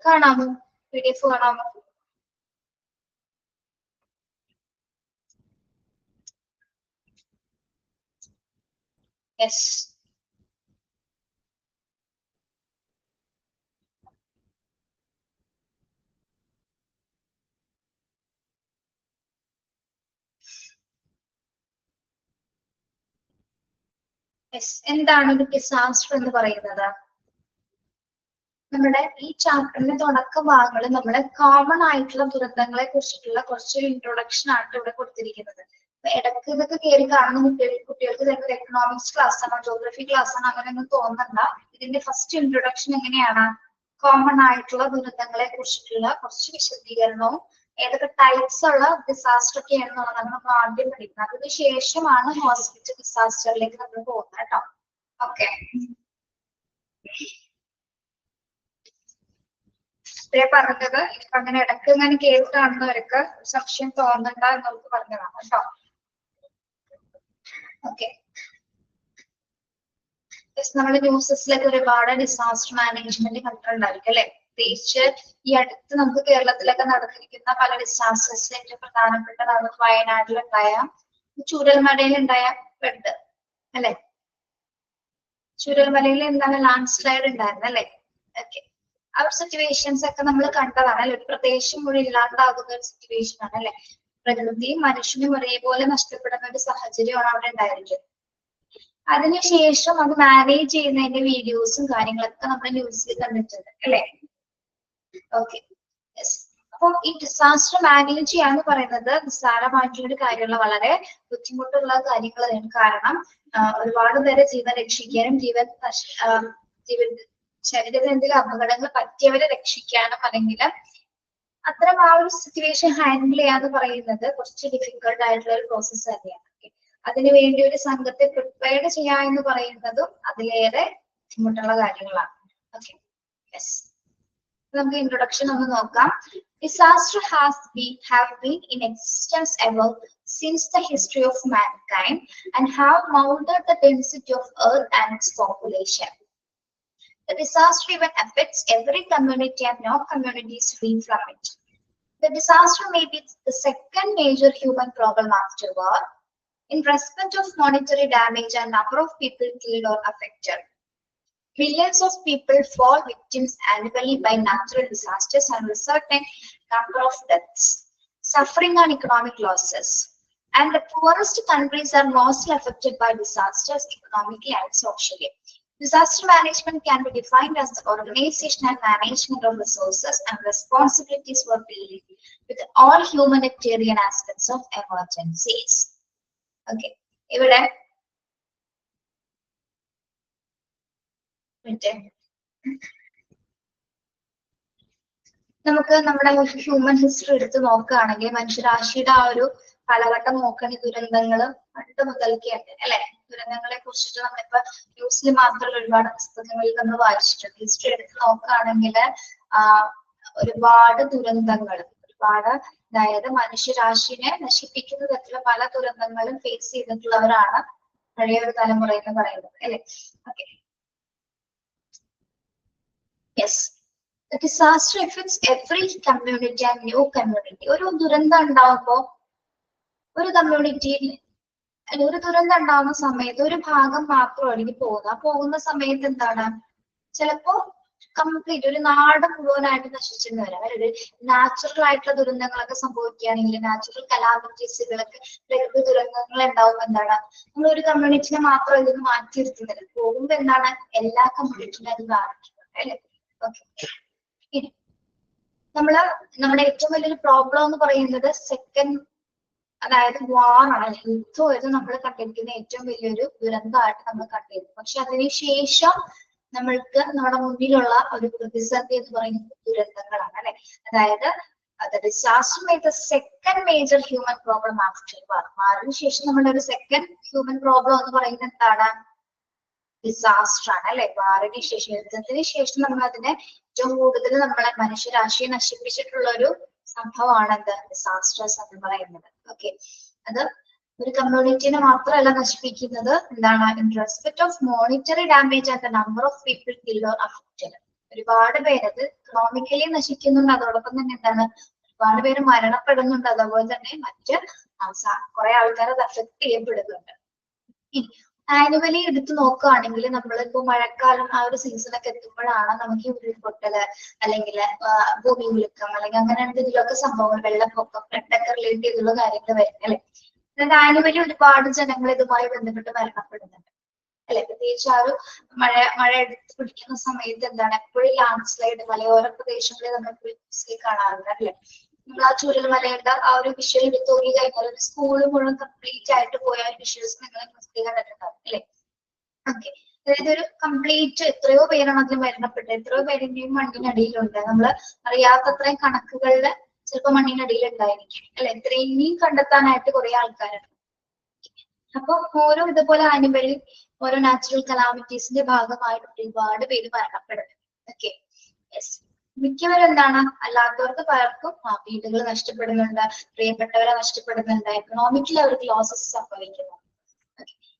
കാണാമോ? PDF കാണാമോ? യെസ്, എന്താണ് ഒരു ഡിസാസ്റ്റർ എന്ന് പറയുന്നത്? നമ്മുടെ ഈ ചാപ്റ്ററിന്റെ തുടക്ക ഭാഗങ്ങൾ നമ്മുടെ കോമൺ ആയിട്ടുള്ള ദുരന്തങ്ങളെ കുറിച്ചിട്ടുള്ള കുറച്ച് ഇൻട്രൊഡക്ഷൻ ആണ് ഇവിടെ കൊടുത്തിരിക്കുന്നത്. ഇടയ്ക്ക് ഇതൊക്കെ കയറി കാണുന്ന കുട്ടികൾക്ക് ചിലപ്പോൾ എക്കണോമിക്സ് ക്ലാസ് ആണോ ജോഗ്രഫി ക്ലാസ് ആണോ അങ്ങനെയൊന്നും തോന്നണ്ട. ഇതിന്റെ ഫസ്റ്റ് ഇൻട്രൊഡക്ഷൻ എങ്ങനെയാണ്? കോമൺ ആയിട്ടുള്ള ദുരന്തങ്ങളെ കുറിച്ചിട്ടുള്ള കുറച്ച് വിശദീകരണവും ഏതൊക്കെ ടൈപ്സ് ഉള്ള ഡിസാസ്റ്റർ ഒക്കെ ആണെന്നുള്ളതാണ് നമ്മൾ ആദ്യം പഠിക്കുന്നത്. അതിന് ശേഷമാണ് ഹോസ്പിറ്റൽ ഡിസാസ്റ്ററിലേക്ക് നമ്മൾ പോകുന്നത് കേട്ടോ. ഓക്കെ, പറഞ്ഞത് ഇപ്പൊ അങ്ങനെ ഇടയ്ക്ക് ഇങ്ങനെ കേസ് കാണുന്നവർക്ക് സംശയം തോന്നണ്ട എന്നവർക്ക് പറഞ്ഞതാണ് കേട്ടോ. ഓക്കെ, നമ്മുടെ ന്യൂസസിലൊക്കെ ഒരുപാട് ഡിസാസ്റ്റർ മാനേജ്മെന്റ് കണ്ടിട്ടുണ്ടായിരിക്കും അല്ലെ. പ്രത്യേകിച്ച് ഈ അടുത്ത് നമുക്ക് കേരളത്തിലൊക്കെ നടന്നിരിക്കുന്ന പല ഡിസാസ്റ്റേഴ്സിൽ ഏറ്റവും പ്രധാനപ്പെട്ടതാണ് വയനാട്ടിലുണ്ടായ ചൂരൽമലയിലുണ്ടായ ഫ്ലഡ് അല്ലെ. ചുരൽമലയിൽ എന്താണ് ലാൻഡ് സ്ലൈഡ് ഉണ്ടായിരുന്നു അല്ലെ? ഓക്കെ, ആ ഒരു സിറ്റുവേഷൻസ് ഒക്കെ നമ്മൾ കണ്ടതാണ് അല്ലെ? ഒരു പ്രദേശം മുഴുവൻ ഇല്ലാണ്ടാകുന്ന ഒരു സിറ്റുവേഷൻ ആണ് അല്ലെ? പ്രകൃതിയും മനുഷ്യനും ഒരേപോലെ നഷ്ടപ്പെടുന്ന ഒരു സാഹചര്യമാണ് അവിടെ ഉണ്ടായിരിക്കുന്നത്. അതിനുശേഷം അത് മാനേജ് ചെയ്യുന്നതിന്റെ വീഡിയോസും കാര്യങ്ങളൊക്കെ നമ്മൾ ന്യൂസിൽ കണ്ടിട്ടുണ്ട് അല്ലെ? ഓക്കെ, അപ്പോൾ ഈ ഡിസാസ്റ്റർ മാനേജ് ചെയ്യാന്ന് പറയുന്നത് നിസ്സാരമായിട്ടുള്ള ഒരു കാര്യമുള്ള വളരെ ബുദ്ധിമുട്ടുള്ള കാര്യങ്ങളാണ്. കാരണം ഒരുപാട് പേരെ ജീവൻ രക്ഷിക്കാനും ശരീരത്തിന് എന്തെങ്കിലും അപകടങ്ങൾ പറ്റിയവരെ രക്ഷിക്കാനും അല്ലെങ്കിൽ അത്തരം ആ ഒരു സിറ്റുവേഷൻ ഹാൻഡിൽ ചെയ്യാന്ന് പറയുന്നത് കുറച്ച് ഡിഫിക്കൽട്ട് ആയിട്ടുള്ള ഒരു പ്രോസസ്സ് തന്നെയാണ്. അതിനുവേണ്ടി ഒരു സംഘത്തെ പ്രിപ്പയർഡ് ചെയ്യുക എന്ന് പറയുന്നതും അതിലേറെ ബുദ്ധിമുട്ടുള്ള കാര്യങ്ങളാണ്. ഓക്കെ, യെസ്, നമുക്ക് ഇൻട്രൊഡക്ഷൻ ഒന്ന് നോക്കാം. Disaster have been in existence ever since the history of mankind and have mounted the density of Earth and its population. The disaster even affects every community and no community is free from it. The disaster may be the second major human problem after war in respect of monetary damage and number of people killed or affected. Millions of people fall victims annually by natural disasters and resultant number of deaths, suffering and economic losses. And the poorest countries are mostly affected by disasters economically and socially. Disaster management can be defined as the organization and management of resources and responsibilities for dealing with all humanitarian aspects of emergencies. Okay, ഇവിടെ നമുക്ക് നമ്മുടെ human history എടുത്ത് നോക്കുകയാണെങ്കിൽ മനുഷ്യരാശിയുടെ ആ ഒരു കാലഘട്ടം നോക്കുകയാണെങ്കിൽ ദുരന്തങ്ങൾ പണ്ട് മുതൽക്കേ ഉണ്ട് അല്ലെ? ദുരന്തങ്ങളെ കുറിച്ചിട്ട് നമ്മളിപ്പോ ന്യൂസിൽ മാത്രമല്ല ഒരുപാട് പുസ്തകങ്ങളിൽ നമ്മൾ വായിച്ചിട്ടുണ്ട്. ഹിസ്റ്ററി എടുത്ത് നോക്കുകയാണെങ്കിൽ ഒരുപാട് ദുരന്തങ്ങൾ, ഒരുപാട് അതായത് മനുഷ്യരാശിനെ നശിപ്പിക്കുന്ന തരത്തിലുള്ള പല ദുരന്തങ്ങളും ഫേസ് ചെയ്തിട്ടുള്ളവരാണ് പഴയ ഒരു തലമുറ എന്ന് പറയുന്നത് അല്ലെ? Okay, yes, the disaster affects every community and new community. ഒരു ദുരന്തം ഉണ്ടാവുമ്പോ ഒരു കമ്മ്യൂണിറ്റിയിൽ ഒരു ദുരന്തം ഉണ്ടാവുന്ന സമയത്ത് ഒരു ഭാഗം മാത്രമായിരിക്കും പോകുന്ന സമയത്ത് എന്താണ് ചിലപ്പോ കംപ്ലീറ്റ് ഒരു നാട് മുഴുവനായിട്ട് നശിച്ചെന്ന് വരാം. അതായത് നാച്ചുറൽ ആയിട്ടുള്ള ദുരന്തങ്ങളൊക്കെ സംഭവിക്കുകയാണെങ്കിൽ നാച്ചുറൽ കലാമിറ്റീസുകളൊക്കെ പ്രകൃതി ദുരന്തങ്ങൾ ഉണ്ടാവുമ്പോൾ എന്താണ് നമ്മൾ ഒരു കമ്മ്യൂണിറ്റിനെ മാത്രം ഇതിന് മാറ്റിയിരുത്തുന്നില്ല. പോകുമ്പോ എന്താണ് എല്ലാ കമ്മ്യൂണിറ്റിനും അത് ബാധിക്കുന്നത് അല്ലെ? നമ്മുടെ ഏറ്റവും വലിയൊരു പ്രോബ്ലം എന്ന് പറയുന്നത് അതായത് വാറാണ്. യുദ്ധമായിരുന്നു നമ്മൾ കണ്ടിരിക്കുന്ന ഏറ്റവും വലിയൊരു ദുരന്തമായിട്ട് നമ്മൾ കണ്ടിരുന്നു. പക്ഷെ അതിനുശേഷം നമ്മൾക്ക് നമ്മുടെ മുന്നിലുള്ള ഒരു പ്രതിസന്ധി എന്ന് പറയുന്നത് ദുരന്തങ്ങളാണ് അല്ലെ? അതായത് disaster may the second major human problem after war. വാറിന് ശേഷം നമ്മുടെ ഒരു സെക്കൻഡ് ഹ്യൂമൻ പ്രോബ്ലം എന്ന് പറയുന്നത് എന്താണ്? ഡിസാസ്റ്റർ ആണ് അല്ലെ? വാറിന് ശേഷം, യുദ്ധത്തിന് ശേഷം നമ്മൾ അതിനെ ഏറ്റവും കൂടുതൽ നമ്മളെ മനുഷ്യരാശിയെ നശിപ്പിച്ചിട്ടുള്ള ഒരു സംഭവമാണ് എന്ത്? ഡിസാസ്റ്റേഴ്സ് എന്ന് പറയുന്നത്. ഓക്കെ, അത് ഒരു കമ്മ്യൂണിറ്റിനെ മാത്രമല്ല നശിപ്പിക്കുന്നത്, എന്താണ്? In respect of monetary damage and the number of people killed or affected. ഒരുപാട് പേര് അത് ഇക്കണോമിക്കലി നശിക്കുന്നുണ്ട്, അതോടൊപ്പം തന്നെ എന്താണ് ഒരുപാട് പേര് മരണപ്പെടുന്നുണ്ട്, അതുപോലെ തന്നെ മറ്റ് കുറെ ആൾക്കാർ അത് അഫക്ട് ചെയ്യപ്പെടുന്നുണ്ട്. ആനുവലി എടുത്ത് നോക്കുകയാണെങ്കിൽ നമ്മളിപ്പോ മഴക്കാലം ആ ഒരു സീസണൊക്കെ എത്തുമ്പോഴാണ് നമുക്ക് ഈ ഉരുൾപൊട്ടല് അല്ലെങ്കിൽ ഭൂമി കുലുക്കം അല്ലെങ്കിൽ അങ്ങനെ എന്തെങ്കിലുമൊക്കെ സംഭവങ്ങൾ, വെള്ളപ്പൊക്കം, ഫ്ലഡൊക്കെ റിലേറ്റ് ചെയ്തുള്ള കാര്യങ്ങൾ വരുന്നത് അല്ലെ? അതായത് ആനുവലി ഒരുപാട് ജനങ്ങൾ ഇതുമായി ബന്ധപ്പെട്ട് മരണപ്പെടുന്നുണ്ട് അല്ലെ? പ്രത്യേകിച്ച് ആ ഒരു മഴ എടുത്ത് പിടിക്കുന്ന സമയത്ത് എന്താണ് എപ്പോഴും ലാൻഡ് സ്ലൈഡ് മലയോര പ്രദേശങ്ങളിൽ നമ്മൾ കാണാറുണ്ട് അല്ലെ? നമ്മൾ ആ ചുരൽമലയുടെ ആ ഒരു വിഷ്വൽ എടുത്ത് നോക്കി കഴിഞ്ഞാൽ ഒരു സ്കൂള് മുഴുവൻ കംപ്ലീറ്റ് ആയിട്ട് പോയ ഒരു വിഷ്വൽസ് നിങ്ങൾ കണ്ടിട്ടുണ്ടാവും അല്ലെ? ഓക്കെ, അതായത് ഒരു കംപ്ലീറ്റ് എത്രയോ പേരാണ് അതിൽ മരണപ്പെട്ടത്, എത്രയോ പേരിന്റെയും മണ്ണിനടിയിലുണ്ട്. നമ്മൾ അറിയാത്തത്രയും കണക്കുകളില് ചിലപ്പോൾ മണ്ണിനടിയിൽ ഉണ്ടായിരിക്കും അല്ലെ? ഇത്രയും കണ്ടെത്താനായിട്ട് കുറെ ആൾക്കാരുണ്ട്. അപ്പൊ ഓരോ ഇതുപോലെ ആനുവലി ഓരോ നാച്ചുറൽ കലാമിറ്റീസിന്റെ ഭാഗമായിട്ട് ഒരുപാട് പേര് മരണപ്പെടുന്നു. ഓക്കെ, യെസ്, മിക്കവരും എന്താണ് അല്ലാത്തവർക്ക് പലർക്കും വീടുകൾ നഷ്ടപ്പെടുന്നുണ്ട്, പ്രിയപ്പെട്ടവരെ നഷ്ടപ്പെടുന്നുണ്ട്, എക്കണോമിക്കലി അവർക്ക് ലോസസ് സംഭവിക്കുന്നു.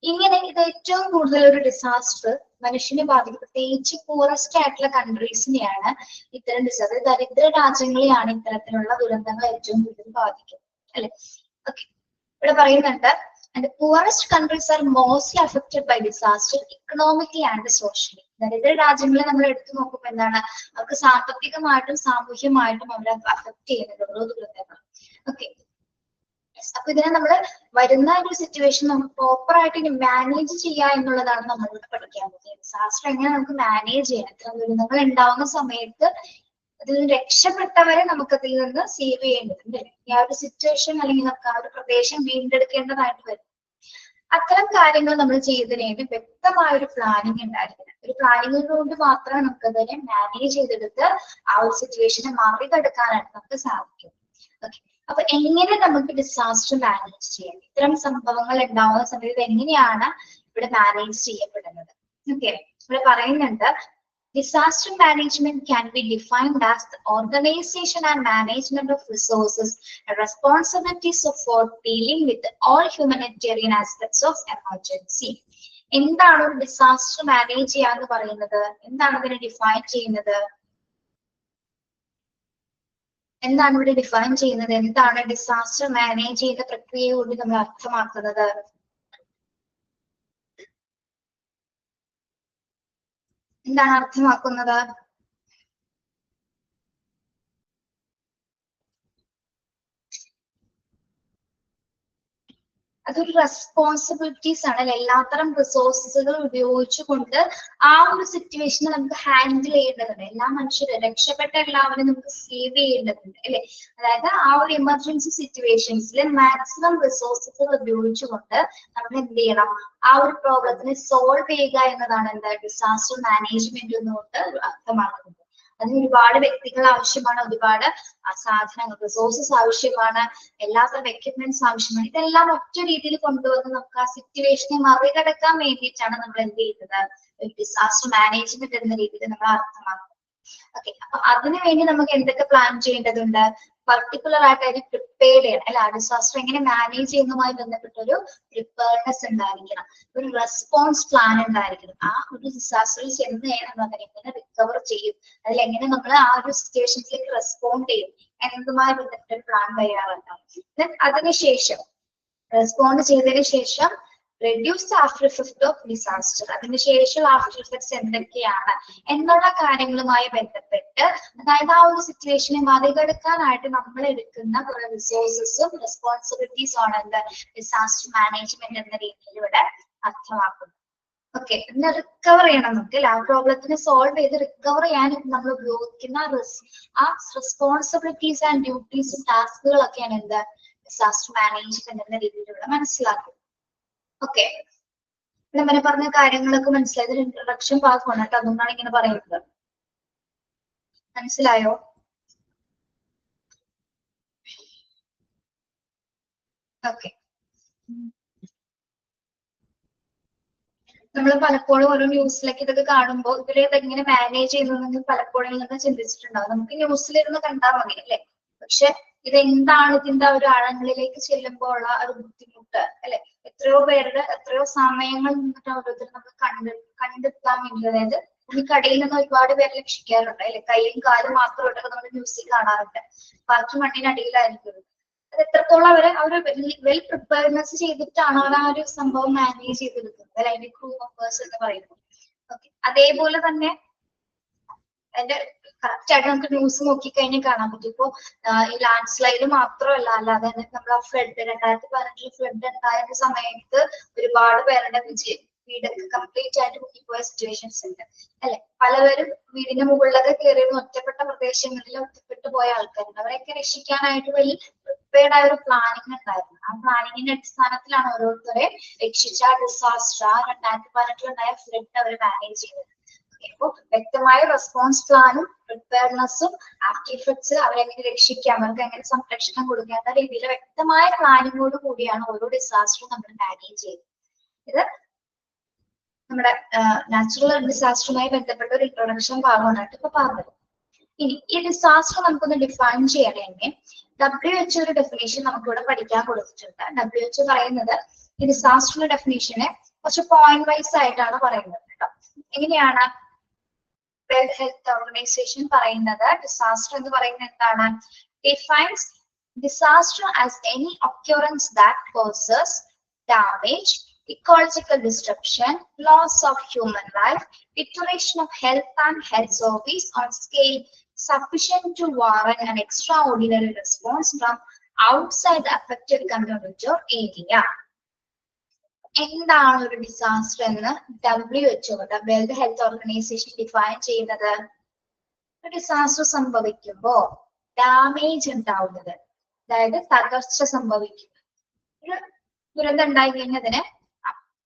ഇങ്ങനെ ഇത് ഏറ്റവും കൂടുതൽ ഒരു ഡിസാസ്റ്റർ മനുഷ്യനെ ബാധിക്കും. പ്രത്യേകിച്ച് പൂറസ്റ്റ് ആയിട്ടുള്ള കൺട്രീസിനെയാണ് ഇത്തരം ഡിസാസ്റ്റർ, ദരിദ്ര രാജ്യങ്ങളെയാണ് ഇത്തരത്തിലുള്ള ദുരന്തങ്ങൾ ഏറ്റവും കൂടുതൽ ബാധിക്കുന്നത് അല്ലെ? ഓക്കെ, ഇവിടെ പറയുന്നുണ്ട് And the poorest countries are mostly affected by disaster economically and socially. ദരിദ്ര രാജ്യങ്ങളെ നമ്മൾ എടുത്തു നോക്കുമ്പോൾ എന്താണ്, അവർക്ക് സാമ്പത്തികമായിട്ടും സാമൂഹ്യമായിട്ടും അവരെ അഫക്ട് ചെയ്യുന്നുണ്ട് ഓരോ ദുരന്തങ്ങൾ. ഓക്കെ, അപ്പൊ ഇതിനെ നമ്മൾ വരുന്ന ഒരു സിറ്റുവേഷൻ നമുക്ക് പ്രോപ്പർ ആയിട്ട് മാനേജ് ചെയ്യുക എന്നുള്ളതാണ് നമ്മളിവിടെ പഠിക്കാൻ പോകുന്നത്. ഡിസാസ്റ്റർ എങ്ങനെ നമുക്ക് മാനേജ് ചെയ്യാം, ഇത്തരം ദുരന്തങ്ങൾ ഉണ്ടാവുന്ന സമയത്ത് അതിൽ നിന്ന് രക്ഷപ്പെട്ടവരെ നമുക്ക് അതിൽ നിന്ന് സേവ് ചെയ്യേണ്ടതുണ്ട്. ഈ ആ ഒരു സിറ്റുവേഷൻ അല്ലെങ്കിൽ നമുക്ക് ആ ഒരു പ്രദേശം വീണ്ടെടുക്കേണ്ടതായിട്ട് വരും. അത്തരം കാര്യങ്ങൾ നമ്മൾ ചെയ്തതിന് വേണ്ടി വ്യക്തമായ ഒരു പ്ലാനിങ് ഉണ്ടായിരിക്കണം. ഒരു പ്ലാനിങ് കൊണ്ട് മാത്രമേ നമുക്ക് അതിനെ മാനേജ് ചെയ്തെടുത്ത് ആ ഒരു സിറ്റുവേഷനെ മറികടക്കാനായിട്ട് നമുക്ക് സാധിക്കും. ഓക്കെ, അപ്പൊ എങ്ങനെ നമുക്ക് ഡിസാസ്റ്റർ മാനേജ് ചെയ്യാം, ഇത്തരം സംഭവങ്ങൾ ഉണ്ടാവുന്ന സമയത്ത് എങ്ങനെയാണ് ഇവിടെ മാനേജ് ചെയ്യപ്പെടുന്നത്? ഓക്കെ, ഇവിടെ പറയുന്നുണ്ട് disaster management can be defined as the organization and management of resources and responsibilities for dealing with all humanitarian aspects of emergency. എന്താണ് ഒരു ഡിസാസ്റ്റർ മാനേജ് ചെയ്യാന്ന് പറയുന്നത്? എന്താണ് ഇതിനെ ഡിഫൈൻ ചെയ്യുന്നത്? എന്താണ് ഇവിടെ ഡിഫൈൻ ചെയ്യുന്നത്? എന്താണ് ഡിസാസ്റ്റർ മാനേജ് ചെയ്യുന്ന പ്രക്രിയ കൊണ്ട് നമ്മൾ അർത്ഥമാക്കുന്നത്? എന്താണ് അർത്ഥമാക്കുന്നത്? അതൊരു റെസ്പോൺസിബിലിറ്റീസ് ആണ്. എല്ലാത്തരം റിസോഴ്സുകൾ ഉപയോഗിച്ചുകൊണ്ട് ആ ഒരു സിറ്റുവേഷനെ നമുക്ക് ഹാൻഡിൽ ചെയ്യേണ്ടതുണ്ട്. എല്ലാ മനുഷ്യരും രക്ഷപ്പെട്ട എല്ലാവരും നമുക്ക് സേവ് ചെയ്യേണ്ടതുണ്ട് അല്ലെ. അതായത് ആ ഒരു എമർജൻസി സിറ്റുവേഷൻസിൽ മാക്സിമം റിസോഴ്സുകൾ ഉപയോഗിച്ചുകൊണ്ട് നമ്മൾ എന്ത് ചെയ്യണം, ആ ഒരു പ്രോബ്ലത്തിനെ സോൾവ് ചെയ്യുക എന്നതാണ് എന്താ ഡിസാസ്റ്റർ മാനേജ്മെന്റ് എന്നുകൊണ്ട് അർത്ഥമാക്കുന്നത്. അതിന് ഒരുപാട് വ്യക്തികൾ ആവശ്യമാണ്, ഒരുപാട് സാധനങ്ങൾ റിസോഴ്സസ് ആവശ്യമാണ്, എല്ലാത്തരം എക്യുപ്മെന്റ്സ് ആവശ്യമാണ്. ഇതെല്ലാം ഒറ്റ രീതിയിൽ കൊണ്ടുവന്ന് നമുക്ക് ആ സിറ്റുവേഷനെ മറികടക്കാൻ വേണ്ടിയിട്ടാണ് നമ്മൾ എന്ത് ചെയ്യുന്നത്, ഡിസാസ്റ്റർ മാനേജ്മെന്റ് എന്ന രീതിയിൽ നമ്മൾ അർത്ഥമാക്കുന്നത്. ഓക്കെ, അപ്പൊ അതിനുവേണ്ടി നമുക്ക് എന്തൊക്കെ പ്ലാൻ ചെയ്യേണ്ടതുണ്ട്? പർട്ടിക്കുലർ ആയിട്ട് അതിനെ പ്രിപ്പയർ ചെയ്യണം അല്ലെ. ഡിസാസ്റ്റർ എങ്ങനെ മാനേജ് ചെയ്യുന്നതുമായി ബന്ധപ്പെട്ട ഒരു പ്രിപ്പയർനെസ് ഉണ്ടായിരിക്കണം, ഒരു റെസ്പോൺസ് പ്ലാൻ ഉണ്ടായിരിക്കണം. ആ ഒരു ഡിസാസ്റ്ററിൽ ചെന്ന് നമ്മൾ അതിനെ എങ്ങനെ റിക്കവർ ചെയ്യും, അതിലെങ്ങനെ നമ്മൾ ആ ഒരു സിറ്റുവേഷൻസിലേക്ക് റെസ്പോണ്ട് ചെയ്യും എന്നതുമായി ബന്ധപ്പെട്ട ഒരു പ്ലാൻ തയ്യാറാക്കാം. അതിനുശേഷം റെസ്പോണ്ട് ചെയ്തതിനു ശേഷം reduce the after effect of disaster, അതിനുശേഷം ആഫ്റ്റർ ഇഫക്ട്സ് എന്തൊക്കെയാണ് എന്നുള്ള കാര്യങ്ങളുമായി ബന്ധപ്പെട്ട്, അതായത് ആ ഒരു സിറ്റുവേഷനെ മറികടക്കാനായിട്ട് നമ്മൾ എടുക്കുന്ന കുറെ റിസോഴ്സസും റെസ്പോൺസിബിലിറ്റീസും ആണ് എന്ത് ഡിസാസ്റ്റർ മാനേജ്മെന്റ് എന്ന രീതിയിൽ ഇവിടെ അർത്ഥമാക്കുന്നത്. ഓക്കെ, പിന്നെ റിക്കവർ ചെയ്യണം നമുക്ക് ആ പ്രോബ്ലത്തിനെ സോൾവ് ചെയ്ത് റിക്കവർ ചെയ്യാൻ നമ്മൾ ഉപയോഗിക്കുന്ന ആ റെസ്പോൺസിബിലിറ്റീസ് ആൻഡ് ഡ്യൂട്ടീസും ടാസ്കുകളൊക്കെയാണ് എന്ത് ഡിസാസ്റ്റർ മാനേജ്മെന്റ് എന്ന രീതിയിലൂടെ മനസ്സിലാക്കുന്നത്. ഓക്കെ, നമ്മൾ പറഞ്ഞ കാര്യങ്ങളൊക്കെ മനസ്സിലായത് ഇൻട്രൊഡക്ഷൻ ഭാഗമാണ് കേട്ടോ, അതുകൊണ്ടാണ് ഇങ്ങനെ പറയുന്നത്. മനസ്സിലായോ? ഓക്കെ, നമ്മൾ പലപ്പോഴും ഓരോ ന്യൂസിലേക്ക് ഇതൊക്കെ കാണുമ്പോൾ ഇവരെ ഇതെങ്ങനെ മാനേജ് ചെയ്യുന്നതെന്ന് പലപ്പോഴും നിങ്ങൾ ചിന്തിച്ചിട്ടുണ്ടാവും. നമുക്ക് ന്യൂസിലിരുന്ന് കണ്ടാൽ മതി അല്ലെ, പക്ഷെ ഇതെന്താണ് ഇതിന്റെ ഒരു ആഴങ്ങളിലേക്ക് ചെല്ലുമ്പോൾ ഉള്ള ഒരു ബുദ്ധിമുട്ട് അല്ലെ. എത്രയോ സമയങ്ങൾ നിന്നിട്ട് ഓരോരുത്തരും നമ്മൾ കണ്ടെത്താൻ വേണ്ടി, അതായത് ഈ കടയിൽ നിന്ന് ഒരുപാട് പേര് രക്ഷിക്കാറുണ്ട് അല്ലെ. കൈയും കാലും മാത്രമായിട്ടൊക്കെ നമ്മൾ ന്യൂസിൽ കാണാറുണ്ട്, ബാക്കി മണ്ണിനടിയിലായിരിക്കും. അത് എത്രത്തോളം അവർ വെൽ പ്രിപ്പയർനെസ് ചെയ്തിട്ടാണ് അവർ ആ ഒരു സംഭവം മാനേജ് ചെയ്തെടുക്കുന്നത് അല്ലെ, അതിന്റെ ക്രൂ മെമ്പേഴ്സ് എന്ന് പറയുന്നത്. ഓക്കെ, അതേപോലെ തന്നെ അതിന്റെ കറക്റ്റ് ആയിട്ട് നമുക്ക് ന്യൂസ് നോക്കിക്കഴിഞ്ഞാൽ കാണാൻ പറ്റും. ഇപ്പൊ ഈ ലാൻഡ് സ്ലൈഡ് മാത്രമല്ല, അല്ലാതെ തന്നെ നമ്മൾ ആ ഫ്ലഡ് 2018 ഫ്ലഡ് ഉണ്ടായ സമയത്ത് ഒരുപാട് പേരുടെ വീടൊക്കെ കംപ്ലീറ്റ് ആയിട്ട് മുങ്ങിപ്പോയ സിറ്റുവേഷൻസ് ഉണ്ട് അല്ലെ. പലവരും വീടിന്റെ മുകളിലൊക്കെ കയറിയിരുന്ന ഒറ്റപ്പെട്ട പ്രദേശങ്ങളിൽ ഒറ്റപ്പെട്ടു പോയ ആൾക്കാരുണ്ട്. അവരെയൊക്കെ രക്ഷിക്കാനായിട്ട് വലിയ പ്രിപ്പയർഡ് ആയ ഒരു പ്ലാനിങ് ഉണ്ടായിരുന്നു. ആ പ്ലാനിങ്ങിന്റെ അടിസ്ഥാനത്തിലാണ് ഓരോരുത്തരെ രക്ഷിച്ച ഡിസാസ്റ്റർ 2018 ഉണ്ടായ ഫ്ലഡ് അവർ മാനേജ് ചെയ്തത്. അപ്പൊ വ്യക്തമായ റെസ്പോൺസ് പ്ലാനും പ്രിപ്പയർനെസ്സും ആഫ്റ്റർ ഇഫക്ട്സ് അവരെങ്ങനെ രക്ഷിക്കാം, അവർക്ക് എങ്ങനെ സംരക്ഷണം കൊടുക്കാം എന്ന രീതിയിൽ വ്യക്തമായ പ്ലാനിങ്ങോട് കൂടിയാണ് ഓരോ ഡിസാസ്റ്ററും നമ്മൾ മാനേജ് ചെയ്യുന്നത്. ഇത് നമ്മുടെ നാച്ചുറൽ ഡിസാസ്റ്ററുമായി ബന്ധപ്പെട്ട ഒരു ഇൻട്രൊഡക്ഷൻ ഭാഗമായിട്ട് ഇപ്പൊ പറഞ്ഞത്. ഇനി ഈ ഡിസാസ്റ്റർ നമുക്കൊന്ന് ഡിഫൈൻ ചെയ്യണമെങ്കിൽ WHO ഒരു ഡെഫിനേഷൻ നമുക്കിവിടെ പഠിക്കാൻ കൊടുത്തിട്ടുണ്ട്. WHO പറയുന്നത് ഈ ഡിസാസ്റ്ററിന്റെ ഡെഫിനേഷനെ കുറച്ച് പോയിന്റ് വൈസ് ആയിട്ടാണ് പറയുന്നത് കേട്ടോ. എങ്ങനെയാണ് വേൾഡ് ഹെൽത്ത് ഓർഗനൈസേഷൻ പറയുന്നത്? ഡിസാസ്റ്റർ എന്ന് പറയുന്നത് എന്താണ്? Defines disaster as any occurrence that causes damage, ecological disruption, loss of human life, deterioration of health and health service on scale sufficient to warrant an extraordinary response from outside the affected community or area. എന്താണ് ഒരു disaster എന്ന് WHO, world health organisation define ചെയ്യുന്നത്? ഒരു disaster സംഭവിക്കുമ്പോ damage ഉണ്ടാവുന്നത്, അതായത് തകർച്ച സംഭവിക്കുന്നത്. ഒരു ദുരന്തം ഉണ്ടായി കഴിഞ്ഞാൽ അതിന്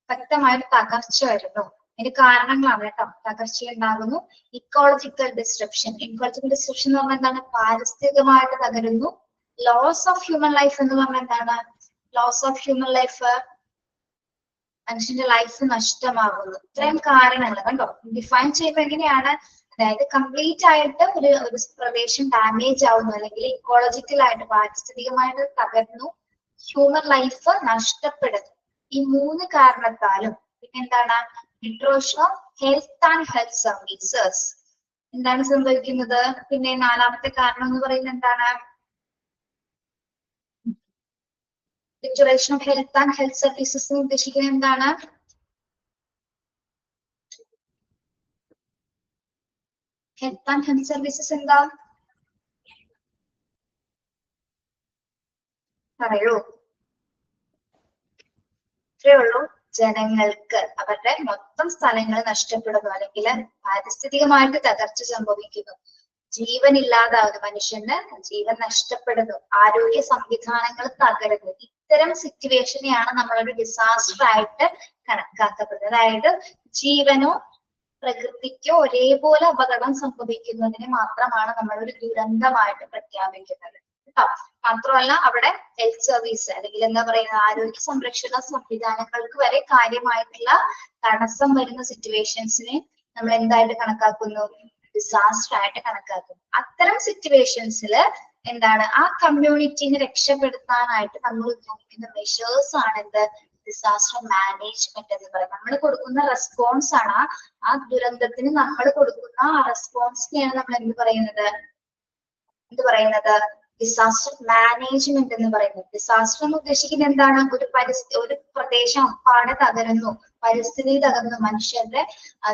വ്യക്തമായ തകർച്ച വരുന്നു. അതിന്റെ കാരണങ്ങളാണ് കേട്ടോ. തകർച്ച ഉണ്ടാകുന്നു. ഇക്കോളജിക്കൽ ഡിസ്ട്രപ്ഷൻ എന്ന് പറഞ്ഞാൽ എന്താണ്? പാരിസ്ഥിതികമായിട്ട് തകരുന്നു. ലോസ് ഓഫ് ഹ്യൂമൻ ലൈഫ് എന്ന് പറഞ്ഞാൽ എന്താണ്? ലോസ് ഓഫ് ഹ്യൂമൻ ലൈഫ്, മനുഷ്യന്റെ ലൈഫ് നഷ്ടമാകുന്നു. ഇത്രയും കാരണങ്ങൾ കണ്ടോ. ഡിഫൈൻ ചെയ്യുമ്പോൾ എങ്ങനെയാണ്? അതായത് കംപ്ലീറ്റ് ആയിട്ട് ഒരു പ്രദേശം ഡാമേജ് ആവുന്നു, അല്ലെങ്കിൽ ഇക്കോളജിക്കൽ ആയിട്ട് പാരിസ്ഥിതികമായിട്ട് തകർന്നു, ഹ്യൂമൻ ലൈഫ് നഷ്ടപ്പെടുന്നു. ഈ 3 കാരണത്താലും. പിന്നെ എന്താണ്? Deterioration of health and health services. എന്താണ് സംഭവിക്കുന്നത്? പിന്നെ 4ാമത്തെ കാരണം എന്ന് പറയുന്നത് എന്താണ്? Deterioration of health and health services ഉദ്ദേശിക്കുന്നത് എന്താണ്? ഹെൽത്ത് ആൻഡ് ഹെൽത്ത് സർവീസസ് എന്താ? പറയൂ. ഇത്രയേ ഉള്ളൂ. ജനങ്ങൾക്ക് അവരുടെ മൊത്തം സ്ഥലങ്ങൾ നഷ്ടപ്പെടുന്നു, അല്ലെങ്കിൽ പാരിസ്ഥിതികമായിട്ട് തകർച്ച സംഭവിക്കുന്നു, ജീവൻ ഇല്ലാതാകുന്നു, മനുഷ്യന് ജീവൻ നഷ്ടപ്പെടുന്നു, ആരോഗ്യ സംവിധാനങ്ങൾ തകരുന്നു. ഇത്തരം സിറ്റുവേഷനെയാണ് നമ്മളൊരു ഡിസാസ്റ്റർ ആയിട്ട് കണക്കാക്കപ്പെടുന്നത്. അതായത് ജീവനോ പ്രകൃതിക്കോ ഒരേപോലെ അപകടം സംഭവിക്കുന്നതിന് മാത്രമാണ് നമ്മളൊരു ദുരന്തമായിട്ട് പ്രഖ്യാപിക്കുന്നത് കേട്ടോ. മാത്രമല്ല അവിടെ ഹെൽത്ത് സർവീസ്, അല്ലെങ്കിൽ എന്താ പറയുക, ആരോഗ്യ സംരക്ഷണ സംവിധാനങ്ങൾക്ക് വരെ കാര്യമായിട്ടുള്ള തടസ്സം വരുന്ന സിറ്റുവേഷൻസിനെ നമ്മൾ എന്തായിട്ട് കണക്കാക്കുന്നു? ഡിസാസ്റ്റർ ആയിട്ട് കണക്കാക്കുന്നു. അത്തരം സിറ്റുവേഷൻസിൽ എന്താണ്? ആ കമ്മ്യൂണിറ്റിനെ രക്ഷപ്പെടുത്താനായിട്ട് നമ്മൾ ഉപയോഗിക്കുന്ന മെഷേഴ്സ് ആണ് എന്ത്? ഡിസാസ്റ്റർ മാനേജ്മെന്റ് എന്ന് പറയുന്നത്. നമ്മൾ കൊടുക്കുന്ന റെസ്പോൺസ് ആണ്. ആ ദുരന്തത്തിന് നമ്മൾ കൊടുക്കുന്ന ആ റെസ്പോൺസിനെയാണ് നമ്മൾ എന്ത് പറയുന്നത്? ഡിസാസ്റ്റർ മാനേജ്മെന്റ് എന്ന് പറയുന്നത്. ഡിസാസ്റ്റർ എന്ന് ഉദ്ദേശിക്കുന്നത് എന്താണ്? ഒരു പ്രദേശം അപ്പാടെ തകരുന്നു, പരിസ്ഥിതി തകർന്നു, മനുഷ്യന്റെ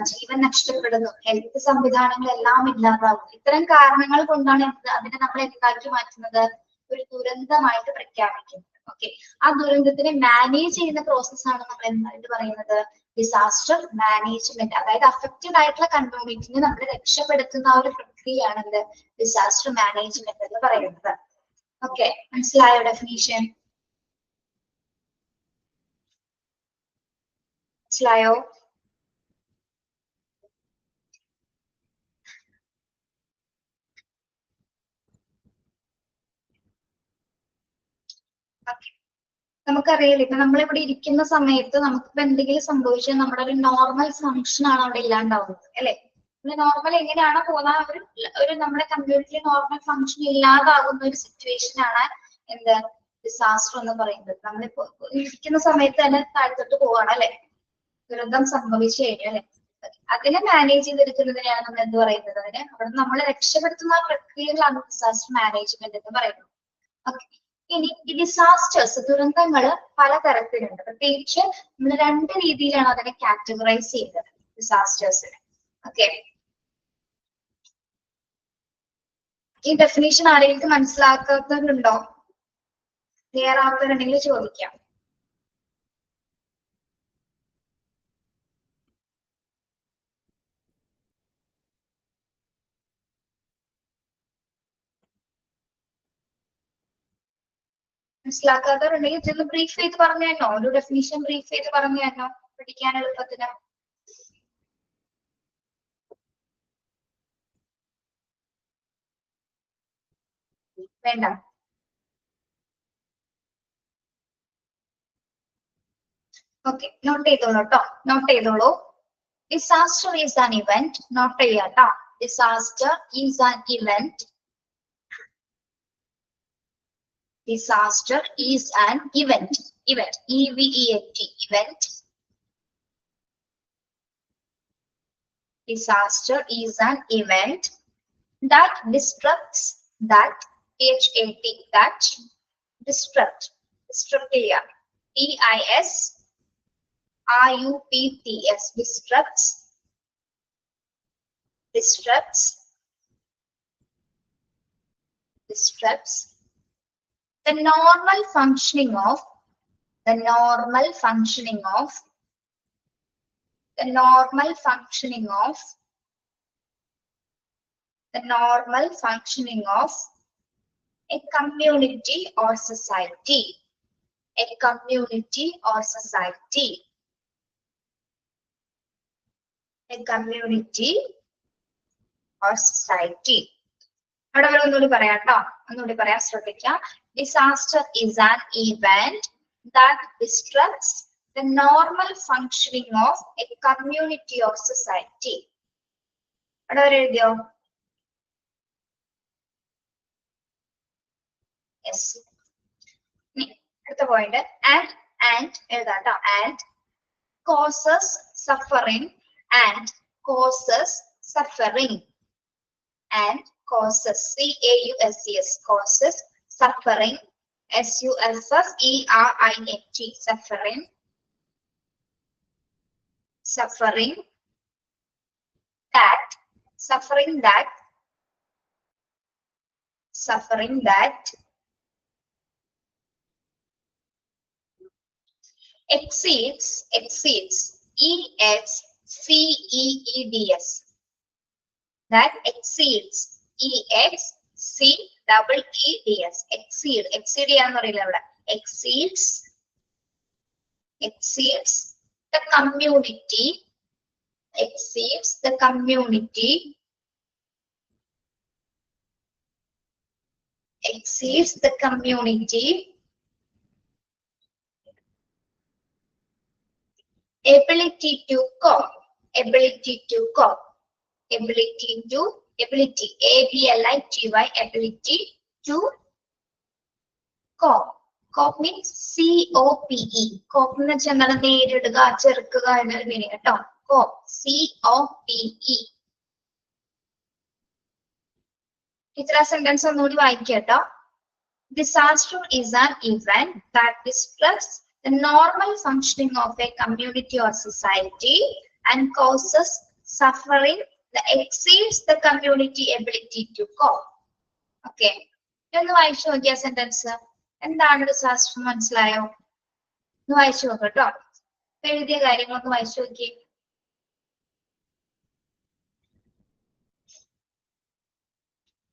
ജീവൻ നഷ്ടപ്പെടുന്നു, ഹെൽത്ത് സംവിധാനങ്ങളെല്ലാം ഇല്ലാതാകുന്നു. ഇത്തരം കാരണങ്ങൾ കൊണ്ടാണ് അതിനെ നമ്മൾ എന്താക്കി മാറ്റുന്നത്? ഒരു ദുരന്തമായിട്ട് പ്രഖ്യാപിക്കുന്നത്. ഓക്കെ, ആ ദുരന്തത്തിനെ മാനേജ് ചെയ്യുന്ന പ്രോസസ്സാണ് നമ്മൾ എന്തായിട്ട് പറയുന്നത്? Disaster management. അതായത് അഫക്റ്റഡ് ആയിട്ടുള്ള കമ്മ്യൂണിറ്റിനെ നമ്മൾ രക്ഷപ്പെടുത്തുന്ന ആ ഒരു പ്രക്രിയയാണ് എന്ത്? ഡിസാസ്റ്റർ മാനേജ്മെന്റ് എന്ന് പറയുന്നത്. ഓക്കെ, മനസ്സിലായോ ഡെഫിനീഷൻ? മനസ്സിലായോ? നമുക്കറിയില്ല, ഇപ്പൊ നമ്മളിവിടെ ഇരിക്കുന്ന സമയത്ത് നമുക്കിപ്പോ എന്തെങ്കിലും സംഭവിച്ചാൽ നമ്മുടെ ഒരു നോർമൽ ഫങ്ഷൻ ആണ് അവിടെ ഇല്ലാണ്ടാവുന്നത്, അല്ലെ? നോർമൽ എങ്ങനെയാണോ പോകുന്ന ഒരു നമ്മുടെ കമ്പ്യൂട്ടറിൽ നോർമൽ ഫങ്ഷൻ ഇല്ലാതാകുന്ന ഒരു സിറ്റുവേഷൻ ആണ് എന്ത്? ഡിസാസ്റ്റർ എന്ന് പറയുന്നത്. നമ്മളിപ്പോ ഇരിക്കുന്ന സമയത്ത് തന്നെ താഴ്ത്തോട്ട് പോവാണ്, അല്ലെ? ദുരന്തം സംഭവിച്ചു കഴിഞ്ഞു, അല്ലെ? അതിനെ മാനേജ് ചെയ്തെടുക്കുന്നതിനെയാണ് നമ്മൾ എന്ത് പറയുന്നത്? അതിനെ അവിടെ നമ്മളെ രക്ഷപ്പെടുത്തുന്ന പ്രക്രിയകളാണ് ഡിസാസ്റ്റർ മാനേജ്മെന്റ് എന്ന് പറയുന്നത്. ഓക്കെ, ഇനി ഈ ഡിസാസ്റ്റേഴ്സ്, ദുരന്തങ്ങൾ പലതരത്തിലുണ്ട്. പ്രത്യേകിച്ച് നമ്മൾ 2 രീതിയിലാണ് അതിനെ കാറ്റഗറൈസ് ചെയ്യുന്നത്, ഡിസാസ്റ്റേഴ്സിനെ. ഓക്കെ, ഈ ഡെഫിനേഷൻ ആരെങ്കിലും മനസ്സിലാക്കാത്തവരുണ്ടോ? ക്ലിയർ ആവുന്നവരുണ്ടെങ്കിൽ ചോദിക്കാം. മനസ്സിലാക്കാത്തവരുണ്ടെങ്കിൽ ഇതൊന്ന് ബ്രീഫ് ചെയ്ത് പറഞ്ഞു തന്നോ? ഒരു ഡെഫിനിഷൻ ബ്രീഫ് ചെയ്ത് പറഞ്ഞു തന്നോ, പഠിക്കാൻ എളുപ്പത്തിന്? വേണ്ട. ഓക്കെ, നോട്ട് ചെയ്തോളൂ കേട്ടോ, നോട്ട് ചെയ്തോളൂ. Disaster is an event. Note ചെയ്യാട്ടോ. Disaster is an event. Disaster is an event. Event. E-V-E-N-T. Event. Disaster is an event that disrupts, that H-A-T, that disrupt. Disrupt. D-I-S-R-U-P-T-S, disrupts the normal functioning of the normal functioning of a community or society. A community or society. A community or society. Disaster is an event that disrupts the normal functioning of a community or society. Yes. The point and causes suffering and causes suffering and causes C-A-U-S-E-S causes suffering S-U-F-F-E-R-I-N-G suffering that exceeds E-X-C-E-E-D-S that exceeds E-X-C-E-E-D-S exceed exceeds the community ability to cope ability A-B-L-I-T-Y ability to cope. Cope means C-O-P-E. Cope എന്ന് വെച്ചാൽ എന്താണ്? നേരിടുക, ചെറുക്കുക എന്നൊരു meaning കേട്ടോ. Cope, C-O-P-E. ഇത്ര sentence ഒന്നുകൂടി വായിക്കാം കേട്ടോ. Disaster is an event that disrupts the normal functioning of a community or society and causes suffering that exceeds the community ability to cope. Okay. ഒന്ന് വായിച്ചു നോക്കിയ സെന്റൻസ് എന്താണ് ഡിസാസ്റ്റർ മനസ്സിലായോ? ഒന്ന് വായിച്ചു നോക്കാം കേട്ടോ. എഴുതിയ കാര്യങ്ങളൊന്ന് വായിച്ചു നോക്കി.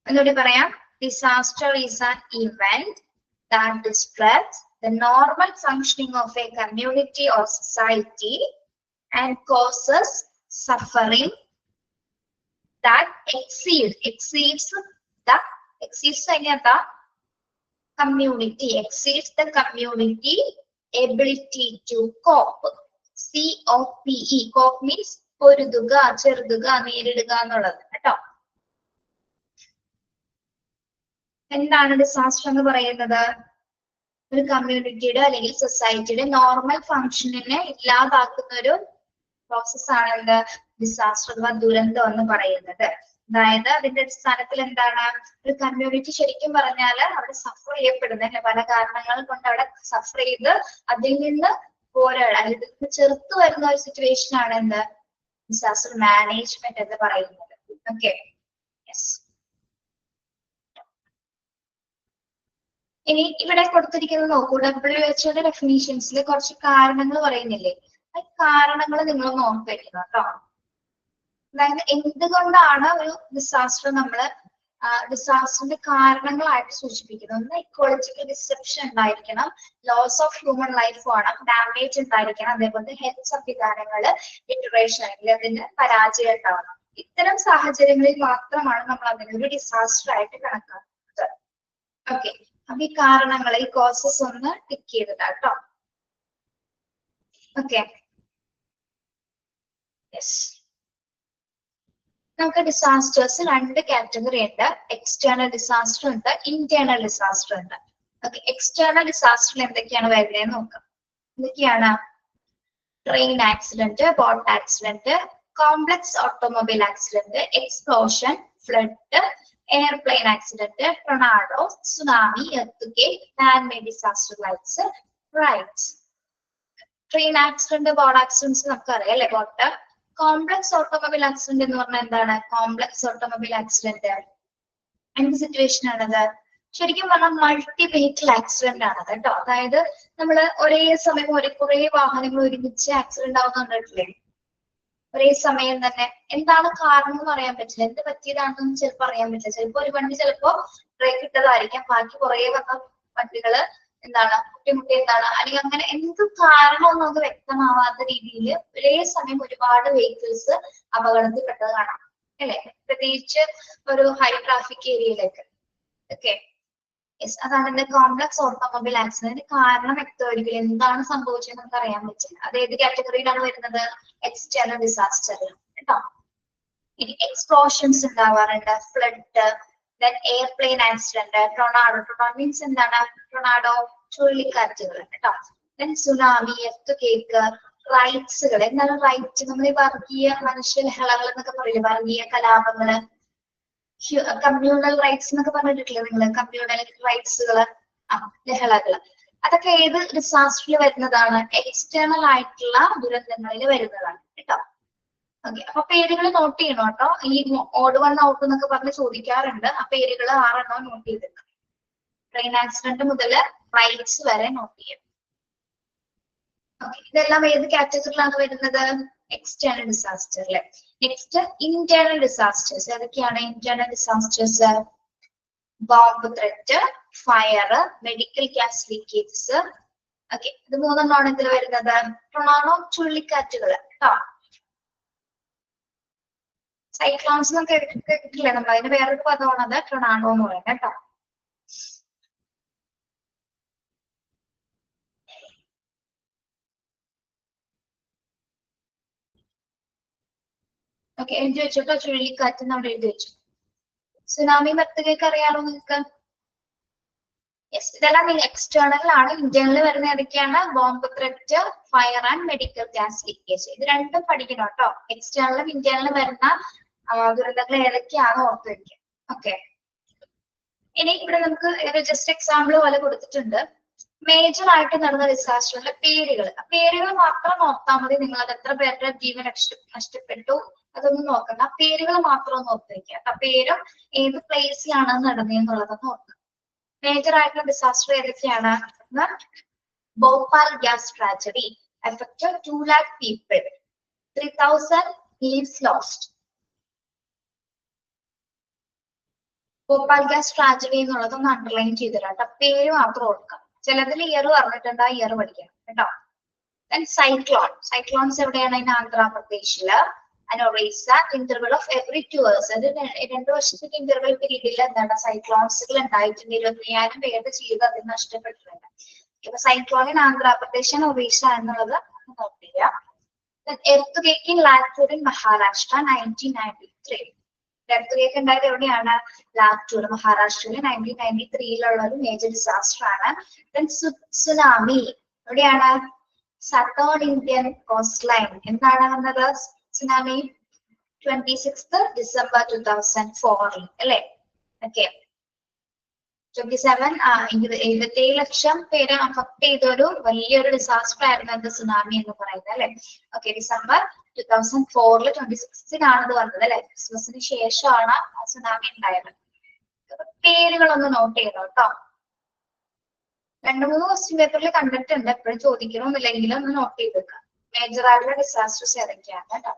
ഒന്നുകൂടി പറയാം. Disaster is an event that disrupts the normal functioning of a community or society and causes suffering that exceeds the community ability to cope. C-O-P-E. Cope means പൊരുതുക, ചെറുതുക, നേരിടുക എന്നുള്ളത് കേട്ടോ. എന്താണ് ഡിസാസ്റ്റർ എന്ന് പറയുന്നത്? ഒരു കമ്മ്യൂണിറ്റിയുടെ അല്ലെങ്കിൽ സൊസൈറ്റിയുടെ നോർമൽ ഫങ്ഷനിനെ ഇല്ലാതാക്കുന്ന ഒരു പ്രോസസ്സാണ് എന്ത്? ഡിസാസ്റ്റർ അഥവാ ദുരന്തം എന്ന് പറയുന്നത്. അതായത് അതിന്റെ അടിസ്ഥാനത്തിൽ എന്താണ്? ഒരു കമ്മ്യൂണിറ്റി ശരിക്കും പറഞ്ഞാൽ അവിടെ സഫർ ചെയ്യപ്പെടുന്ന പല കാരണങ്ങൾ കൊണ്ട് അവിടെ സഫർ ചെയ്ത് അതിൽ നിന്ന് പോരാടാൻ അല്ലെങ്കിൽ ചെറുത്തു വരുന്ന ഒരു സിറ്റുവേഷൻ ആണ് എന്ത്? ഡിസാസ്റ്റർ മാനേജ്മെന്റ് എന്ന് പറയുന്നത്. ഓക്കെ. യെസ്. ഇനി ഇവിടെ കൊടുത്തിരിക്കുന്നത് നോക്കൂ. WHO ഡെഫിനീഷൻസിൽ കുറച്ച് കാരണങ്ങൾ പറയുന്നില്ലേ? ആ കാരണങ്ങൾ നിങ്ങൾ നോക്കി വെക്കണം കേട്ടോ. അതായത് എന്തുകൊണ്ടാണ് ഒരു ഡിസാസ്റ്റർ ഡിസാസ്റ്ററിന്റെ കാരണങ്ങളായിട്ട് സൂചിപ്പിക്കുന്നത്? ഒന്ന് ഇക്കോളജിക്കൽ ഡിസപ്ഷൻ ഉണ്ടായിരിക്കണം, ലോസ് ഓഫ് ഹ്യൂമൻ ലൈഫ് വേണം, ഡാമേജ് ഉണ്ടായിരിക്കണം, അതേപോലെ ഹെൽത്ത് സംവിധാനങ്ങള് ഡിറ്ററേഷൻ അല്ലെങ്കിൽ അതിന് പരാജയം ഉണ്ടാവണം. ഇത്തരം സാഹചര്യങ്ങളിൽ മാത്രമാണ് നമ്മൾ അതിനൊരു ഡിസാസ്റ്റർ ആയിട്ട് കണക്കാക്കുന്നത്. ഓക്കെ. അപ്പൊ ഈ കാരണങ്ങളെ, ഈ കോസസ് ഒന്ന് ടിക്ക് ചെയ്തിട്ടാട്ടോ. ഓക്കെ. യെസ്. നമുക്ക് ഡിസാസ്റ്റേഴ്സ് രണ്ട് കാറ്റഗറി ഉണ്ട്. എക്സ്റ്റേണൽ ഡിസാസ്റ്റർ ഉണ്ട്, ഇന്റേണൽ ഡിസാസ്റ്റർ ഉണ്ട്. ഓക്കെ. എക്സ്റ്റേണൽ ഡിസാസ്റ്ററിൽ എന്തൊക്കെയാണ് വരുന്നത് നോക്കാം. എന്തൊക്കെയാണ്? Train accident, boat accident, complex automobile accident, explosion, flood, airplane accident, tornado, tsunami, earthquake, man made disaster likes riots. Train accident, boat accidents നമുക്കറിയാം അല്ലെ. ബോട്ട് കോംപ്ലക്സ് ഓട്ടോമൊബൈൽ ആക്സിഡന്റ് എന്ന് പറഞ്ഞാൽ എന്താണ്? കോംപ്ലക്സ് ഓട്ടോമൊബൈൽ ആക്സിഡന്റ് എന്ത് സിറ്റുവേഷൻ ആണത്? ശരിക്കും പറഞ്ഞാൽ multi vehicle accident ആണ് കേട്ടോ. അതായത് നമ്മൾ ഒരേ സമയം കുറെ വാഹനങ്ങൾ ഒരുമിച്ച് ആക്സിഡന്റ് ആവുന്ന കണ്ടിട്ടില്ലേ? ഒരേ സമയം തന്നെ. എന്താണ് കാരണം എന്ന് പറയാൻ പറ്റില്ല, എന്ത് പറ്റിയതാണെന്ന് ചിലപ്പോൾ അറിയാൻ പറ്റില്ല. ചിലപ്പോ ഒരു വണ്ടി ചിലപ്പോ ബ്രേക്ക് ഇട്ടതായിരിക്കാം, ബാക്കി കുറെ വന്ന വണ്ടികള് എന്താണ് മുട്ടി എന്താണ്, അല്ലെങ്കിൽ അങ്ങനെ എന്ത് കാരണവും നമുക്ക് വ്യക്തമാവാത്ത രീതിയിൽ ഒരേ സമയം ഒരുപാട് വെഹിക്കിൾസ് അപകടത്തിൽപ്പെട്ടത് കാണാം അല്ലെ. പ്രത്യേകിച്ച് ഒരു ഹൈ ട്രാഫിക് ഏരിയയിലേക്ക്. ഓക്കെ, യെസ്, അതാണ് കോംപ്ലക്സ് ഓട്ടോമൊബൈൽ ആക്സിഡന്റ്. കാരണം വ്യക്തമായിരിക്കില്ല, എന്താണ് സംഭവിച്ചത് നമുക്ക് അറിയാൻ പറ്റില്ല. അത് ഏത് കാറ്റഗറിയിലാണ് വരുന്നത്? എക്സ്റ്റേണൽ ഡിസാസ്റ്ററിൽ കേട്ടോ. ഇനി എക്സ്പ്ലോഷൻസ് ഉണ്ടാവാറുണ്ട്, flood, then airplane accident, tornado. Tornado means എന്താണ്? ടൊർണാഡോ ചുഴലിക്കാറ്റുകൾ കേട്ടോ. ദെൻ സുനാമി, എർത്ത് റൈറ്റ്സുകൾ. എന്താണ് റൈറ്റ്? നമ്മൾ ഈ വർഗീയ മനുഷ്യ ലഹളകൾ എന്നൊക്കെ പറയില്ലേ, വർഗീയ കലാപങ്ങള്, കമ്മ്യൂണൽ റൈറ്റ്സ് എന്നൊക്കെ പറഞ്ഞിട്ടില്ലേ നിങ്ങൾ? കമ്മ്യൂണൽ റൈറ്റ്സുകള്, ലഹളകള്, അതൊക്കെ ഏത് ഡിസാസ്റ്ററിൽ വരുന്നതാണ്? എക്സ്റ്റേണൽ ആയിട്ടുള്ള ദുരന്തങ്ങളിൽ വരുന്നതാണ് കേട്ടോ. ഓക്കെ, അപ്പൊ പേരുകൾ നോട്ട് ചെയ്യണം കേട്ടോ. ഈ ഓഡ് വൺ ഔട്ട് എന്നൊക്കെ പറഞ്ഞ് ചോദിക്കാറുണ്ട്. ആ പേരുകൾ 6 നോട്ട് ചെയ്തിട്ടുണ്ട്. ട്രെയിൻ ആക്സിഡന്റ് മുതൽ റൈറ്റ്സ് വരെ നോട്ട് ചെയ്യണം. ഓക്കെ, ഇതെല്ലാം ഏത് കാറ്റഗറിയിലാണ് വരുന്നത്? എക്സ്റ്റേണൽ ഡിസാസ്റ്ററിലെ. Next internal disasters. ഏതൊക്കെയാണ് internal disasters? Bomb threat, fire, medical gas leakages. Okay, ഇത് 3 ഇതിൽ വരുന്നത്. ടൊർണാഡോ ചുഴലിക്കാറ്റുകൾ കേട്ടോ. സൈക്ലോൺസ് എന്നൊക്കെ കേട്ടിട്ടില്ലേ നമ്മൾ? അതിന് വേറൊരു പദമാണത് ടൊർണാഡോ എന്ന് പറയുന്നത് കേട്ടോ. ഓക്കെ, എഴുതി വെച്ചോട്ടോ. ചുഴലിക്കാറ്റ് അവിടെ എഴുതി വെച്ചു. സുനാമി, എർത്ത് അറിയാമോ നിങ്ങൾക്ക്? യെസ്, ഇതെല്ലാം എക്സ്റ്റേണൽ ആണ്. ഇന്റേണൽ വരുന്ന ഏതൊക്കെയാണ്? Bomb threat, fire and medical gas leakage. ഇത് രണ്ടും പഠിക്കണം കേട്ടോ. എക്സ്റ്റേണലും ഇന്റേണലും വരുന്ന ദുരന്തങ്ങൾ ഏതൊക്കെയാണ് ഓർത്ത് വയ്ക്കുക. ഓക്കെ, ഇനി ഇവിടെ നമുക്ക് ജസ്റ്റ് എക്സാമ്പിൾ പോലെ കൊടുത്തിട്ടുണ്ട്. മേജർ ആയിട്ട് നടന്ന ഡിസാസ്റ്ററിന്റെ പേരുകൾ മാത്രം നോക്കിയാൽ മതി. നിങ്ങൾ അത് എത്ര പേരുടെ ജീവൻ നഷ്ടപ്പെട്ടു അതൊന്നും നോക്കണ്ട, പേരുകൾ മാത്രം ഒന്ന് ഓർത്ത് വയ്ക്കുക. ആ പേരും ഏത് പ്ലേസിലാണ് നടന്നതെന്നുള്ളതൊന്ന് ഓർക്കുക. മേജർ ആയിട്ടുള്ള ഡിസാസ്റ്റർ ഏതൊക്കെയാണ്? Bhopal gas tragedy affected 2 lakh people, 3,000 lives lost. Bhopal gas tragedy എന്നുള്ളതൊന്ന് അണ്ടർലൈൻ ചെയ്തിട്ടാ. പേര് മാത്രം ഓർക്കാം. ചിലതിൽ ഇയർ പറഞ്ഞിട്ടുണ്ട്, ആ ഇയർ പഠിക്കണം കേട്ടോ. സൈക്ലോൺസ് എവിടെയാണ്? ഇൻ ആന്ധ്രാപ്രദേശില്. അനോറീസ, ഇന്റർവൽ ഓഫ് എവറി 2 years. അത് 2 വർഷത്തേക്ക് ഇന്റർവൽ പീരീഡിൽ എന്താണ് സൈക്ലോൺസുകൾ ഉണ്ടായിട്ടുണ്ട്. 25,000 പേരുടെ ജീവിതം അതിൽ നഷ്ടപ്പെട്ടിട്ടുണ്ട്. ഇപ്പൊ സൈക്ലോൺ ഇൻ ആന്ധ്രാപ്രദേശ്, ഒറീസ എന്നുള്ളത് നോട്ട് ചെയ്യാം. Earthquake in Latur in Maharashtra 1993. Earthquake ഉണ്ടായത് എവിടെയാണ്? ലാറ്റൂർ, മഹാരാഷ്ട്രയിൽ 1993 ഒരു മേജർ ഡിസാസ്റ്റർ ആണ്. സുനാമി എവിടെയാണ്? Southern Indian coast line. എന്താണ് വന്നത് സുനാമി? 26th December 2004 അല്ലെ. ഓക്കെ, 27 ലക്ഷം പേരെ അഫക്ട് ചെയ്ത ഒരു വലിയൊരു ഡിസാസ്റ്റർ ആയിരുന്നു എന്ത് സുനാമി എന്ന് പറയുന്നത് അല്ലെ. ഓക്കെ, December 2004 26th ഇത് വന്നത് അല്ലെ. ക്രിസ്മസിന് ശേഷമാണ് സുനാമി ഉണ്ടായത്. പേരുകളൊന്ന് നോട്ട് ചെയ്യണം കേട്ടോ. 2-3 ക്വസ്റ്റ്യൻ പേപ്പറിൽ കണ്ടിട്ടുണ്ട്, എപ്പോഴും ചോദിക്കണമെന്നില്ലെങ്കിലും ഒന്ന് നോട്ട് ചെയ്തേക്കാം. മേജർ ആയിട്ടുള്ള ഡിസാസ്റ്റേഴ്സ് ഏതൊക്കെയാണ് കേട്ടോ.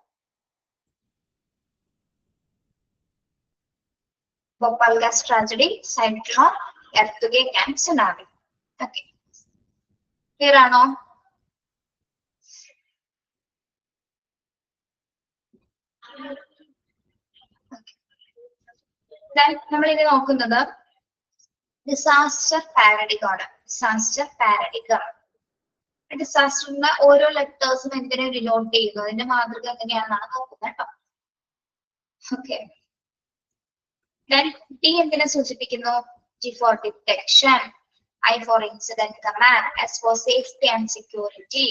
Bhopal gas tragedy, cyclone, earthquake and tsunami. Okay. Clear ആണോ? നമ്മൾ ഇനി നോക്കുന്നത് ഡിസാസ്റ്റർ പാരഡിഗം. ഡിസാസ്റ്ററിന്റെ ഓരോ ലെറ്റേഴ്സും എന്തിനെ ഡിനോട്ട് ചെയ്യുന്നു, അതിന്റെ മാതൃക എങ്ങനെയാണെന്നാണ് നോക്കുന്നത് കേട്ടോ. ഓക്കെ, D എന്തിനെ സൂചിപ്പിക്കുന്നു? G for detection, I for incident command, S for safety and security.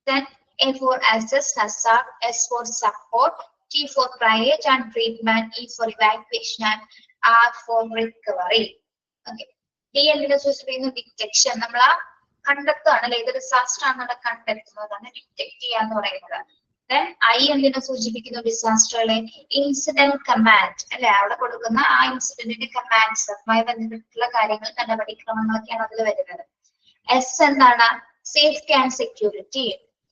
Then A for assess, hazard, S for support, T for triage and treatment, E for evacuation and R for recovery. Okay. D എന്തിനെ സൂചിപ്പിക്കുന്നു? Detection. നമ്മൾ ആ കണ്ടെത്തുകയാണ് അല്ലെ, ഇത് disaster ആണെന്നുള്ള കണ്ടെത്തുന്നതാണ് detect ചെയ്യാന്ന് പറയുന്നത്. ദെൻ ഐ എന്തിനെ സൂചിപ്പിക്കുന്നു ഡിസാസ്റ്ററിലെ ഇൻസിഡന്റ് കമാൻഡ് അല്ലെ, അവിടെ കൊടുക്കുന്ന ആ ഇൻസിഡന്റിന്റെ കമാൻഡ്സ് അതുമായി ബന്ധപ്പെട്ടുള്ള കാര്യങ്ങൾ നടപടിക്രമങ്ങളൊക്കെയാണ് അതിൽ വരുന്നത്. എസ് എന്താണ് സേഫ്റ്റി ആൻഡ് സെക്യൂരിറ്റി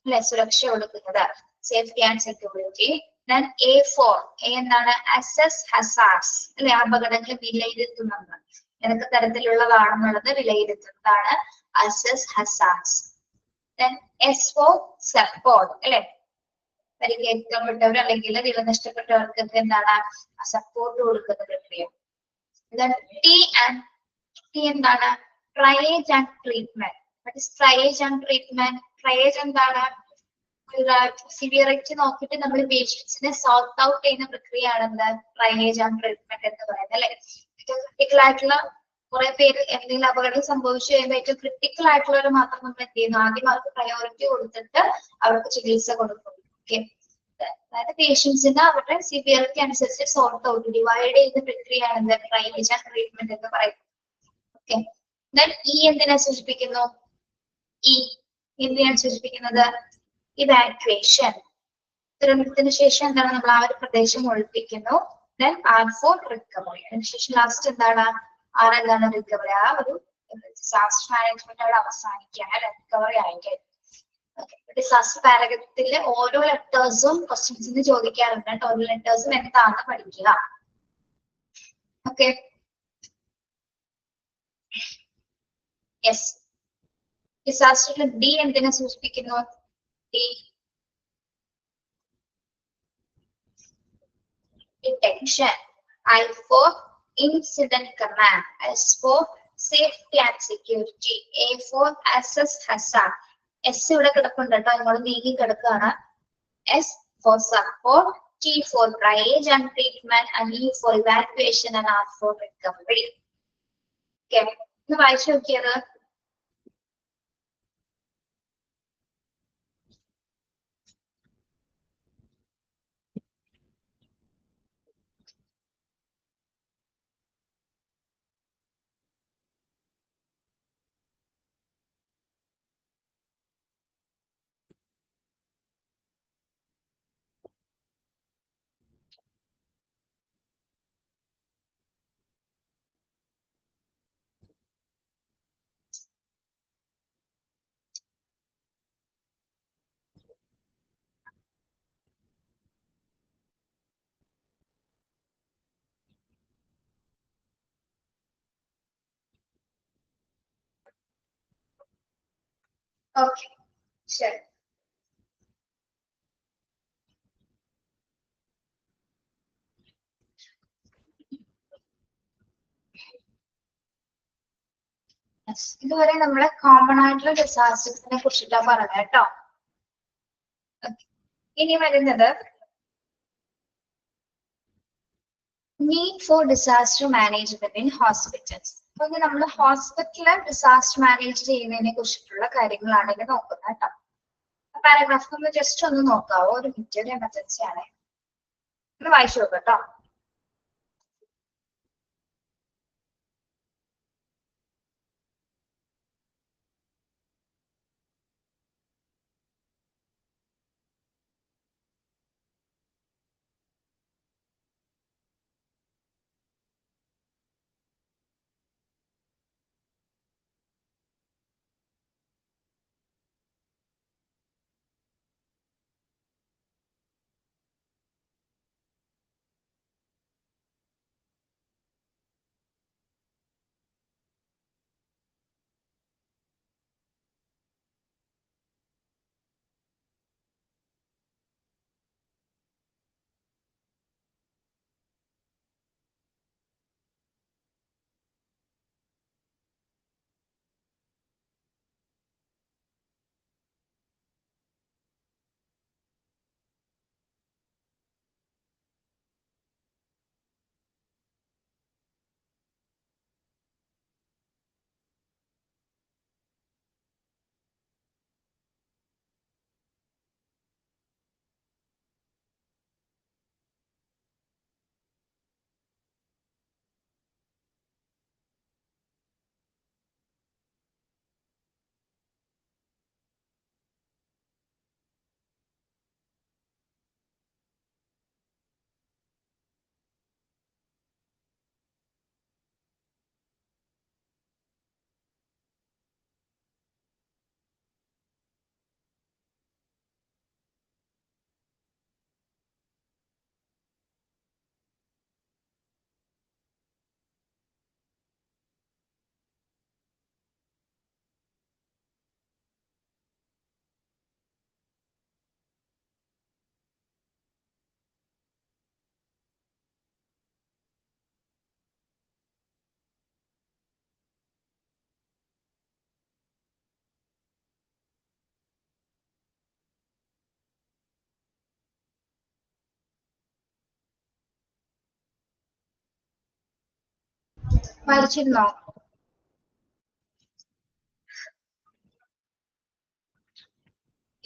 അല്ലെ, സുരക്ഷ കൊടുക്കുന്നത് safety and security. Then A4 എന്താണ് അസസ് ഹസാർഡ്സ് അല്ലെ, അപകടങ്ങൾ വിലയിരുത്തുന്നത് ഏതൊക്കെ തരത്തിലുള്ളതാണെന്നുള്ളത് വിലയിരുത്തുന്നതാണ് assess hazards. Then S4 support അല്ലെ, പരിക്കേൽക്കപ്പെട്ടവർ അല്ലെങ്കിൽ വില നഷ്ടപ്പെട്ടവർക്ക് എന്താണ് സപ്പോർട്ട് കൊടുക്കുന്ന പ്രക്രിയ. ദെൻ T എന്താണ് triage and treatment. Triage and treatment, triage എന്താണ് സിവിയറിറ്റി നോക്കിയിട്ട് നമ്മൾ പേഷ്യൻസിനെ സോർട്ട് ഔട്ട് ചെയ്യുന്ന പ്രക്രിയയാണ് എന്താ ട്രയേജ് ആൻഡ് ട്രീറ്റ്മെന്റ് എന്ന് പറയുന്നത് അല്ലെ. ഏറ്റവും ക്രിട്ടിക്കൽ ആയിട്ടുള്ള കുറെ പേര് എന്തെങ്കിലും അപകടം സംഭവിച്ചു കഴിയുമ്പോൾ ഏറ്റവും ക്രിട്ടിക്കൽ ആയിട്ടുള്ളവർ മാത്രം നമ്മൾ എന്ത് ചെയ്യുന്നു, ആദ്യം അവർക്ക് പ്രയോറിറ്റി കൊടുത്തിട്ട് അവർക്ക് ചികിത്സ കൊടുക്കും. ഓക്കെ, അതായത് പേഷ്യൻസിന് അവരുടെ സിവിയറിറ്റി അനുസരിച്ച് സോർട്ട് ഔട്ട് ഡിവൈഡ് ചെയ്യുന്ന പ്രക്രിയയാണ് എന്താ ട്രയേജ് ആൻഡ് ട്രീറ്റ്മെന്റ് എന്ന് പറയുന്നത്. ഓക്കെ, ദെൻ എന്തിനെ സൂചിപ്പിക്കുന്നു, എന്തിനാണ് സൂചിപ്പിക്കുന്നത് ഇവാക്യുവേഷൻ. ദുരന്തത്തിന് ശേഷം എന്താണ് നമ്മൾ ആ ഒരു പ്രദേശം ഒഴിപ്പിക്കുന്നു. Then R4 recovery. അതിനുശേഷം ലാസ്റ്റ് എന്താണ് എന്താണ് റിക്കവറി, ആ ഒരു ഡിസാസ്റ്റർ മാനേജ്മെന്റ് അവിടെ അവസാനിക്കുകയാണ് റിക്കവറി ആയിട്ട്. ഡിസാസ്റ്റർ പാരഗ്രഫിലെ ഓരോ ലെറ്റേഴ്സും ക്വസ്റ്റ്യൻസിന് ചോദിക്കാറുണ്ട്. ഓരോ ലെറ്റേഴ്സും എന്താണെന്ന് പഠിക്കുക. Okay, yes. ഡിസാസ്റ്ററിൽ D എന്തിനെ സൂചിപ്പിക്കുന്നു, detection. I4 incident command. S4 safety and security. A4 assess hazard. S ഇവിടെ കിടപ്പുണ്ട് കേട്ടോ, ഇങ്ങോട്ട് നീങ്ങി കിടക്കുകയാണ്. S for support, T for triage and treatment, and E for evacuation, and R for recovery. Okay, ഒന്ന് വായിച്ചു നോക്കിയത്. ഓക്കെ, ശരി. ഇതുവരെ നമ്മള് കോമൺ ആയിട്ടുള്ള ഡിസാസ്റ്റേഴ്സിനെ കുറിച്ചിട്ടാണ് പറഞ്ഞത് കേട്ടോ. ഇനി വരുന്നത് need for disaster management in hospitals. അപ്പൊ നമ്മൾ ഹോസ്പിറ്റലിൽ ഡിസാസ്റ്റർ മാനേജ് ചെയ്യുന്നതിനെ കുറിച്ചിട്ടുള്ള കാര്യങ്ങളാണ് ഇത് നോക്കുന്നത് കേട്ടോ. പാരഗ്രാഫ് നമ്മൾ ജസ്റ്റ് ഒന്ന് നോക്കാവോ, ഒരു മിനിറ്റ്, ഒരു എമർജൻസി ആണ്, ഒന്ന് വായിച്ചു നോക്കാം കേട്ടോ. മരിച്ചിരുന്നോ?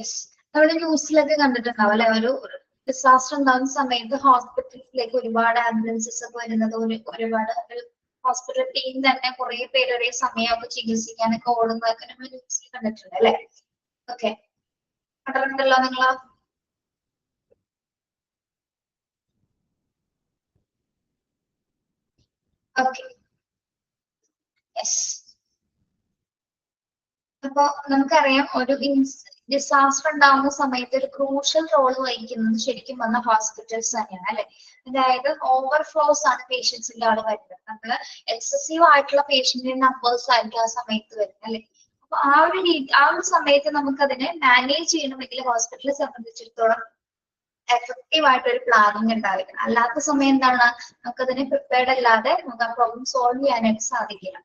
യെസ്, നമ്മുടെ ന്യൂസിലൊക്കെ കണ്ടിട്ടുണ്ടാവും അല്ലെ, ഒരു ഡിസാസ്റ്റർ ഉണ്ടാകുന്ന സമയത്ത് ഹോസ്പിറ്റലിലേക്ക് ഒരുപാട് ആംബുലൻസസ് ഒക്കെ വരുന്നത്, ഒരുപാട് ഹോസ്പിറ്റൽ ടീം തന്നെ കുറെ പേര് ഒരേ സമയമൊക്കെ ചികിത്സിക്കാനൊക്കെ ഓടുന്നതൊക്കെ നമ്മൾ ന്യൂസിൽ കണ്ടിട്ടുണ്ട് അല്ലെ. ഓക്കെ, കണ്ടിട്ടുണ്ടല്ലോ നിങ്ങള്? Okay, yes. അപ്പൊ നമുക്കറിയാം ഒരു ഡിസാസ്റ്റർ ഉണ്ടാകുന്ന സമയത്ത് ഒരു ക്രൂഷ്യൽ റോൾ വഹിക്കുന്നത് ശരിക്കും വന്ന ഹോസ്പിറ്റൽസ് തന്നെയാണ് അല്ലെ. അതായത് ഓവർഫ്ലോസ് ആണ് പേഷ്യൻസിന്റെ അവിടെ വരുന്നത്. നമ്മള് എക്സസീവ് ആയിട്ടുള്ള പേഷ്യന്റിന്റെ നമ്പേഴ്സ് ആയിരിക്കും ആ സമയത്ത് വരുന്നത് അല്ലെ. അപ്പൊ ആ ഒരു സമയത്ത് നമുക്ക് അതിനെ മാനേജ് ചെയ്യണമെങ്കിൽ ഹോസ്പിറ്റലിനെ സംബന്ധിച്ചിടത്തോളം എഫക്റ്റീവ് ആയിട്ട് ഒരു പ്ലാനിങ് ഉണ്ടായിരിക്കണം. അല്ലാത്ത സമയം എന്താണ്, നമുക്കതിനെ പ്രിപ്പയർഡ് അല്ലാതെ നമുക്ക് ആ പ്രോബ്ലം സോൾവ് ചെയ്യാനായിട്ട് സാധിക്കില്ല.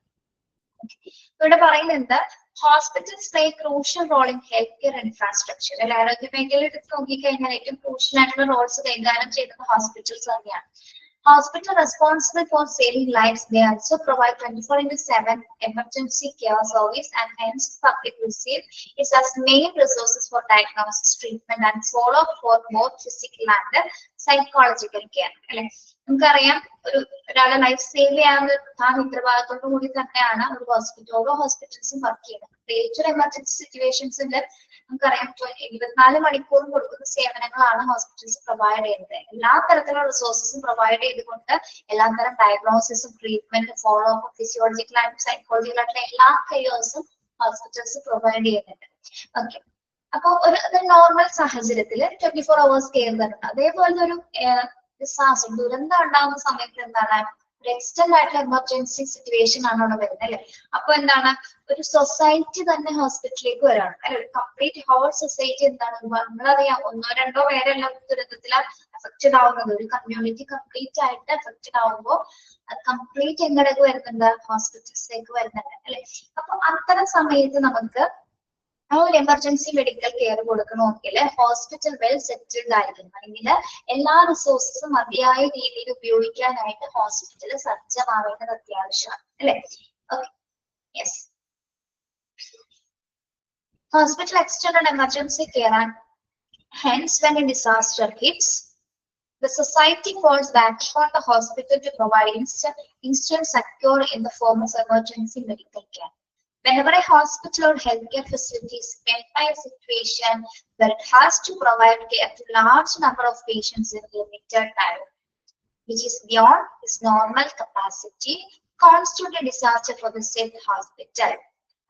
ഇവിടെ പറയുന്നത് hospitals play crucial role in health care infrastructure. അല്ലെ, ആരോഗ്യ മേഖലയിൽ എടുത്ത് നോക്കിക്കഴിഞ്ഞാൽ ഏറ്റവും ക്രൂഷ്യൽ ആയിട്ടുള്ള റോൾസ് കൈകാര്യം ചെയ്യുന്നത് ഹോസ്പിറ്റൽസ് തന്നെയാണ്. Hospital responsible for saving lives, they also provide 24/7 emergency care service, and hence public receive it as main resources for diagnosis, treatment and follow-up for both physical and psychological care. നമുക്കറിയാം ഒരാളെ life save ചെയ്യാനുള്ള ഉത്തരവാദിത്തോടു കൂടി തന്നെയാണ് ഒരു ഓരോ ഹോസ്പിറ്റൽസും work ചെയ്യുന്നത്. പ്രത്യേകിച്ച് emergency സിറ്റുവേഷൻസിൽ നമുക്കറിയാം 24 മണിക്കൂറും കൊടുക്കുന്ന സേവനങ്ങളാണ് ഹോസ്പിറ്റൽസ് പ്രൊവൈഡ് ചെയ്യുന്നത്. എല്ലാ തരത്തിലുള്ള റിസോഴ്സസും പ്രൊവൈഡ് ചെയ്തുകൊണ്ട് എല്ലാ തരം ഡയഗ്നോസിസും treatment follow up physiological and psychological ആയിട്ടുള്ള എല്ലാ കെയേഴ്സും ഹോസ്പിറ്റൽസ് പ്രൊവൈഡ് ചെയ്യുന്നുണ്ട്. ഓക്കെ, അപ്പൊ ഒരു നോർമൽ സാഹചര്യത്തിൽ 24 hours കെയർ തരുന്നുണ്ട്. അതേപോലെ ഒരു ഡിസാസ്റ്റർ ദുരന്തം ഉണ്ടാകുന്ന സമയത്ത് എന്താണ്, ഒരു എക്സ്റ്റൻഡ് ആയിട്ടുള്ള എമർജൻസി സിറ്റുവേഷൻ ആണ് അവിടെ വരുന്നത് അല്ലെ. അപ്പൊ എന്താണ്, ഒരു സൊസൈറ്റി തന്നെ ഹോസ്പിറ്റലിലേക്ക് വരാണ് അല്ലെ. ഒരു കംപ്ലീറ്റ് ഹോൾ സൊസൈറ്റി എന്താണ്, നമ്മളറിയാം ഒന്നോ രണ്ടോ പേരെല്ലാം ദുരന്തത്തിലാണ് എഫക്റ്റഡ് ആവുന്നത്. ഒരു കമ്മ്യൂണിറ്റി കംപ്ലീറ്റ് ആയിട്ട് എഫക്റ്റഡ് ആവുമ്പോൾ അത് കംപ്ലീറ്റ് എങ്ങടേക്ക് വരുന്നുണ്ട്, ഹോസ്പിറ്റൽസിലേക്ക് വരുന്നുണ്ട് അല്ലെ. അപ്പൊ അത്തരം സമയത്ത് നമുക്ക് ആ ഒരു എമർജൻസി മെഡിക്കൽ കെയർ കൊടുക്കണമെങ്കിൽ ഹോസ്പിറ്റൽ വെൽ സെറ്റിൽഡ് ആയിരിക്കണം, അല്ലെങ്കിൽ എല്ലാ റിസോഴ്സസും മതിയായ രീതിയിൽ ഉപയോഗിക്കാനായിട്ട് ഹോസ്പിറ്റൽ സജ്ജമാവേണ്ടത് അത്യാവശ്യമാണ് അല്ലെ. Okay, yes. Hospital extended emergency care, and hence when a disaster hits, the society falls back on the hospital to provide instant secure in the form of emergency medical care. Whenever a hospital or healthcare facility is met by a situation where it has to provide care to a large number of patients in limited time, which is beyond its normal capacity, constitute a disaster for the said hospital.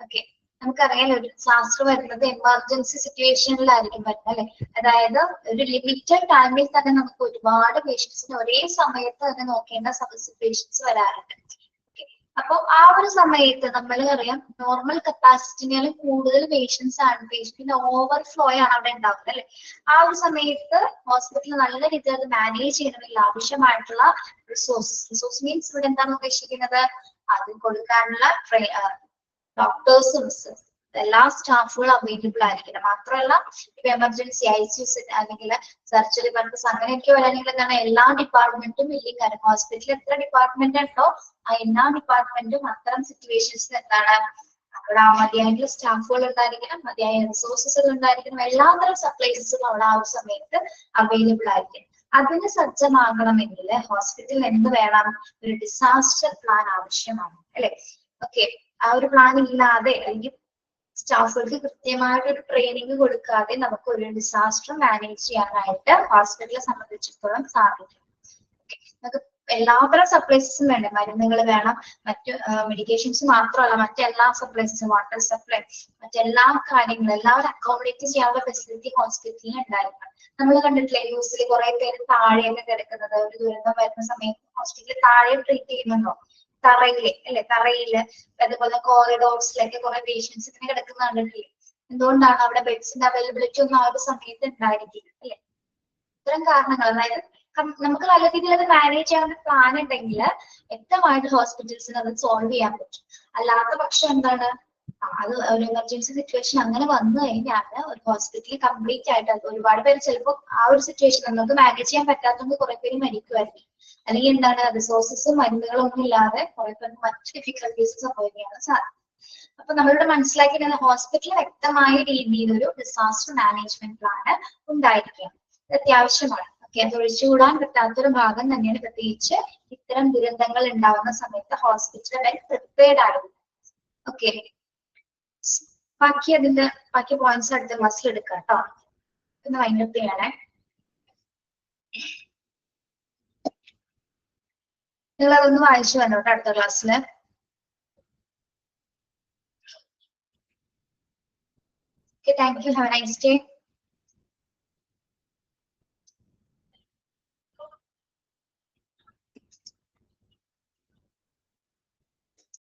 Okay, നമുക്കറിയാം ഒരു disaster വരുന്നത് emergency സിറ്റുവേഷനിലായിരിക്കും വരുന്നത് അല്ലെ. അതായത് ഒരു limited ടൈമിൽ തന്നെ നമുക്ക് ഒരുപാട് പേഷ്യൻസിന് ഒരേ സമയത്ത് തന്നെ നോക്കേണ്ട സിറ്റുവേഷൻസ് വരാറുണ്ട്. അപ്പൊ ആ ഒരു സമയത്ത് നമ്മൾ അറിയാം നോർമൽ കപ്പാസിറ്റിനേക്കാളും കൂടുതൽ പേഷ്യൻസ് ആണ്, പേഷ്യന്റിന്റെ ഓവർഫ്ലോ ആണ് അവിടെ ഉണ്ടാവുന്നത് അല്ലെ. ആ ഒരു സമയത്ത് ഹോസ്പിറ്റൽ നല്ല രീതിയിൽ അത് മാനേജ് ചെയ്യണമെങ്കിൽ ആവശ്യമായിട്ടുള്ള റിസോഴ്സ് മീൻസ് ഇവിടെ എന്താണ് ഉദ്ദേശിക്കുന്നത്, അത് കൊടുക്കാനുള്ള ഡോക്ടേഴ്സും എല്ലാ സ്റ്റാഫുകളും അവൈലബിൾ ആയിരിക്കണം. മാത്രമല്ല ഇപ്പൊ എമർജൻസി ICU അല്ലെങ്കിൽ സർജറി പർപ്പസ് അങ്ങനെയൊക്കെ വരാണെങ്കിൽ എന്താണ്, എല്ലാ ഡിപ്പാർട്ട്മെന്റും ഇല്ലെങ്കിൽ കാര്യം ഹോസ്പിറ്റലിൽ എത്ര ഡിപ്പാർട്ട്മെന്റ് ഉണ്ടോ ആ എല്ലാ ഡിപ്പാർട്ട്മെന്റും അത്തരം സിറ്റുവേഷൻസ് എന്താണ് അവിടെ മതിയായിട്ടുള്ള സ്റ്റാഫുകൾ ഉണ്ടായിരിക്കണം, മതിയായ റിസോഴ്സസുകൾ ഉണ്ടായിരിക്കണം, എല്ലാത്തരം സപ്ലൈസും അവിടെ ആ ഒരു സമയത്ത് അവൈലബിൾ ആയിരിക്കും. അതിന് സജ്ജമാകണമെങ്കിൽ ഹോസ്പിറ്റലിൽ എന്ത് വേണം, ഒരു ഡിസാസ്റ്റർ പ്ലാൻ ആവശ്യമാണ് അല്ലെ. ഓക്കെ, ആ ഒരു പ്ലാൻ ഇല്ലാതെ അല്ലെങ്കിൽ സ്റ്റാഫുകൾക്ക് കൃത്യമായിട്ട് ഒരു ട്രെയിനിങ് കൊടുക്കാതെ നമുക്ക് ഒരു ഡിസാസ്റ്റർ മാനേജ് ചെയ്യാനായിട്ട് ഹോസ്പിറ്റലിനെ സംബന്ധിച്ചിടത്തോളം സാധിക്കും. നമുക്ക് എല്ലാത്തരം സപ്ലൈസും വേണം, മരുന്നുകൾ വേണം, മറ്റു മെഡിക്കേഷൻസ് മാത്രമല്ല മറ്റെല്ലാ സപ്ലൈസും, വാട്ടർ സപ്ലൈ, മറ്റെല്ലാ കാര്യങ്ങളും എല്ലാവരും അക്കോമഡേറ്റ് ചെയ്യാനുള്ള ഫെസിലിറ്റി ഹോസ്പിറ്റലിൽ ഉണ്ടായിരിക്കണം. നമ്മൾ കണ്ടിട്ടില്ലേ ന്യൂസിൽ കുറെ പേര് താഴെയൊക്കെ കിടക്കുന്നത്, ഒരു ദുരന്തം വരുന്ന സമയത്ത് ഹോസ്പിറ്റലിൽ താഴെ ട്രീറ്റ് ചെയ്യുന്നുണ്ടോ, തറയില് അല്ലെ, തറയില് അതുപോലെ കോറിഡോർസിലൊക്കെ കുറെ പേഷ്യൻസ് ഇങ്ങനെ കിടക്കുന്ന കണ്ടിട്ടില്ലേ. എന്തുകൊണ്ടാണ്, അവിടെ ബെഡ്സിന്റെ അവൈലബിലിറ്റി ഒന്നും ആ ഒരു സമയത്ത് ഉണ്ടായിരിക്കില്ല അല്ലെ. ഇത്തരം കാരണങ്ങൾ, അതായത് നമുക്ക് നല്ല രീതിയിൽ അത് മാനേജ് ചെയ്യാൻ പ്ലാൻ ഉണ്ടെങ്കിൽ വ്യക്തമായിട്ട് ഹോസ്പിറ്റൽസിന് അത് സോൾവ് ചെയ്യാൻ പറ്റും. അല്ലാത്ത പക്ഷം എന്താണ്, അത് ഒരു എമർജൻസി സിറ്റുവേഷൻ അങ്ങനെ വന്നു കഴിഞ്ഞാൽ ഒരു ഹോസ്പിറ്റലിൽ കംപ്ലീറ്റ് ആയിട്ട് അത് ഒരുപാട് പേര് ചിലപ്പോൾ ആ ഒരു സിറ്റുവേഷൻ നമുക്ക് മാനേജ് ചെയ്യാൻ പറ്റാത്തതുകൊണ്ട് കുറെ പേര് മരിക്കുമായിരിക്കും. അല്ലെങ്കിൽ എന്താണ് റിസോഴ്സസും മരുന്നുകളും ഒന്നും ഇല്ലാതെ കുറെ പേർക്ക് മറ്റ് ഡിഫിക്കൽട്ടീസ് സംഭവിക്കുകയാണ് സാധ്യത. അപ്പൊ നമ്മളിവിടെ മനസ്സിലാക്കിയത് ഹോസ്പിറ്റലിൽ വ്യക്തമായ രീതിയിൽ ഒരു ഡിസാസ്റ്റർ മാനേജ്മെന്റ് പ്ലാൻ ഉണ്ടായിരിക്കുക അത്യാവശ്യമാണ്. ഓക്കെ, അത് ഒഴിച്ചുകൂടാൻ പറ്റാത്തൊരു ഭാഗം തന്നെയാണ്. പ്രത്യേകിച്ച് ഇത്തരം ദുരന്തങ്ങൾ ഉണ്ടാവുന്ന സമയത്ത് ഹോസ്പിറ്റൽ വെൽ പ്രിപ്പയർഡ് ആയിരുന്നു. ഓക്കെ, ബാക്കി പോയിന്റ്സ് അടുത്ത ക്ലാസ്സിൽ എടുക്കാം കേട്ടോ. ഒന്ന് വൈൻഡപ്പ് ചെയ്യണേ. നിങ്ങൾ അതൊന്ന് വായിച്ചു വന്നോട്ടെ അടുത്ത ക്ലാസ്സിൽ. Okay, thank you. Have a nice day.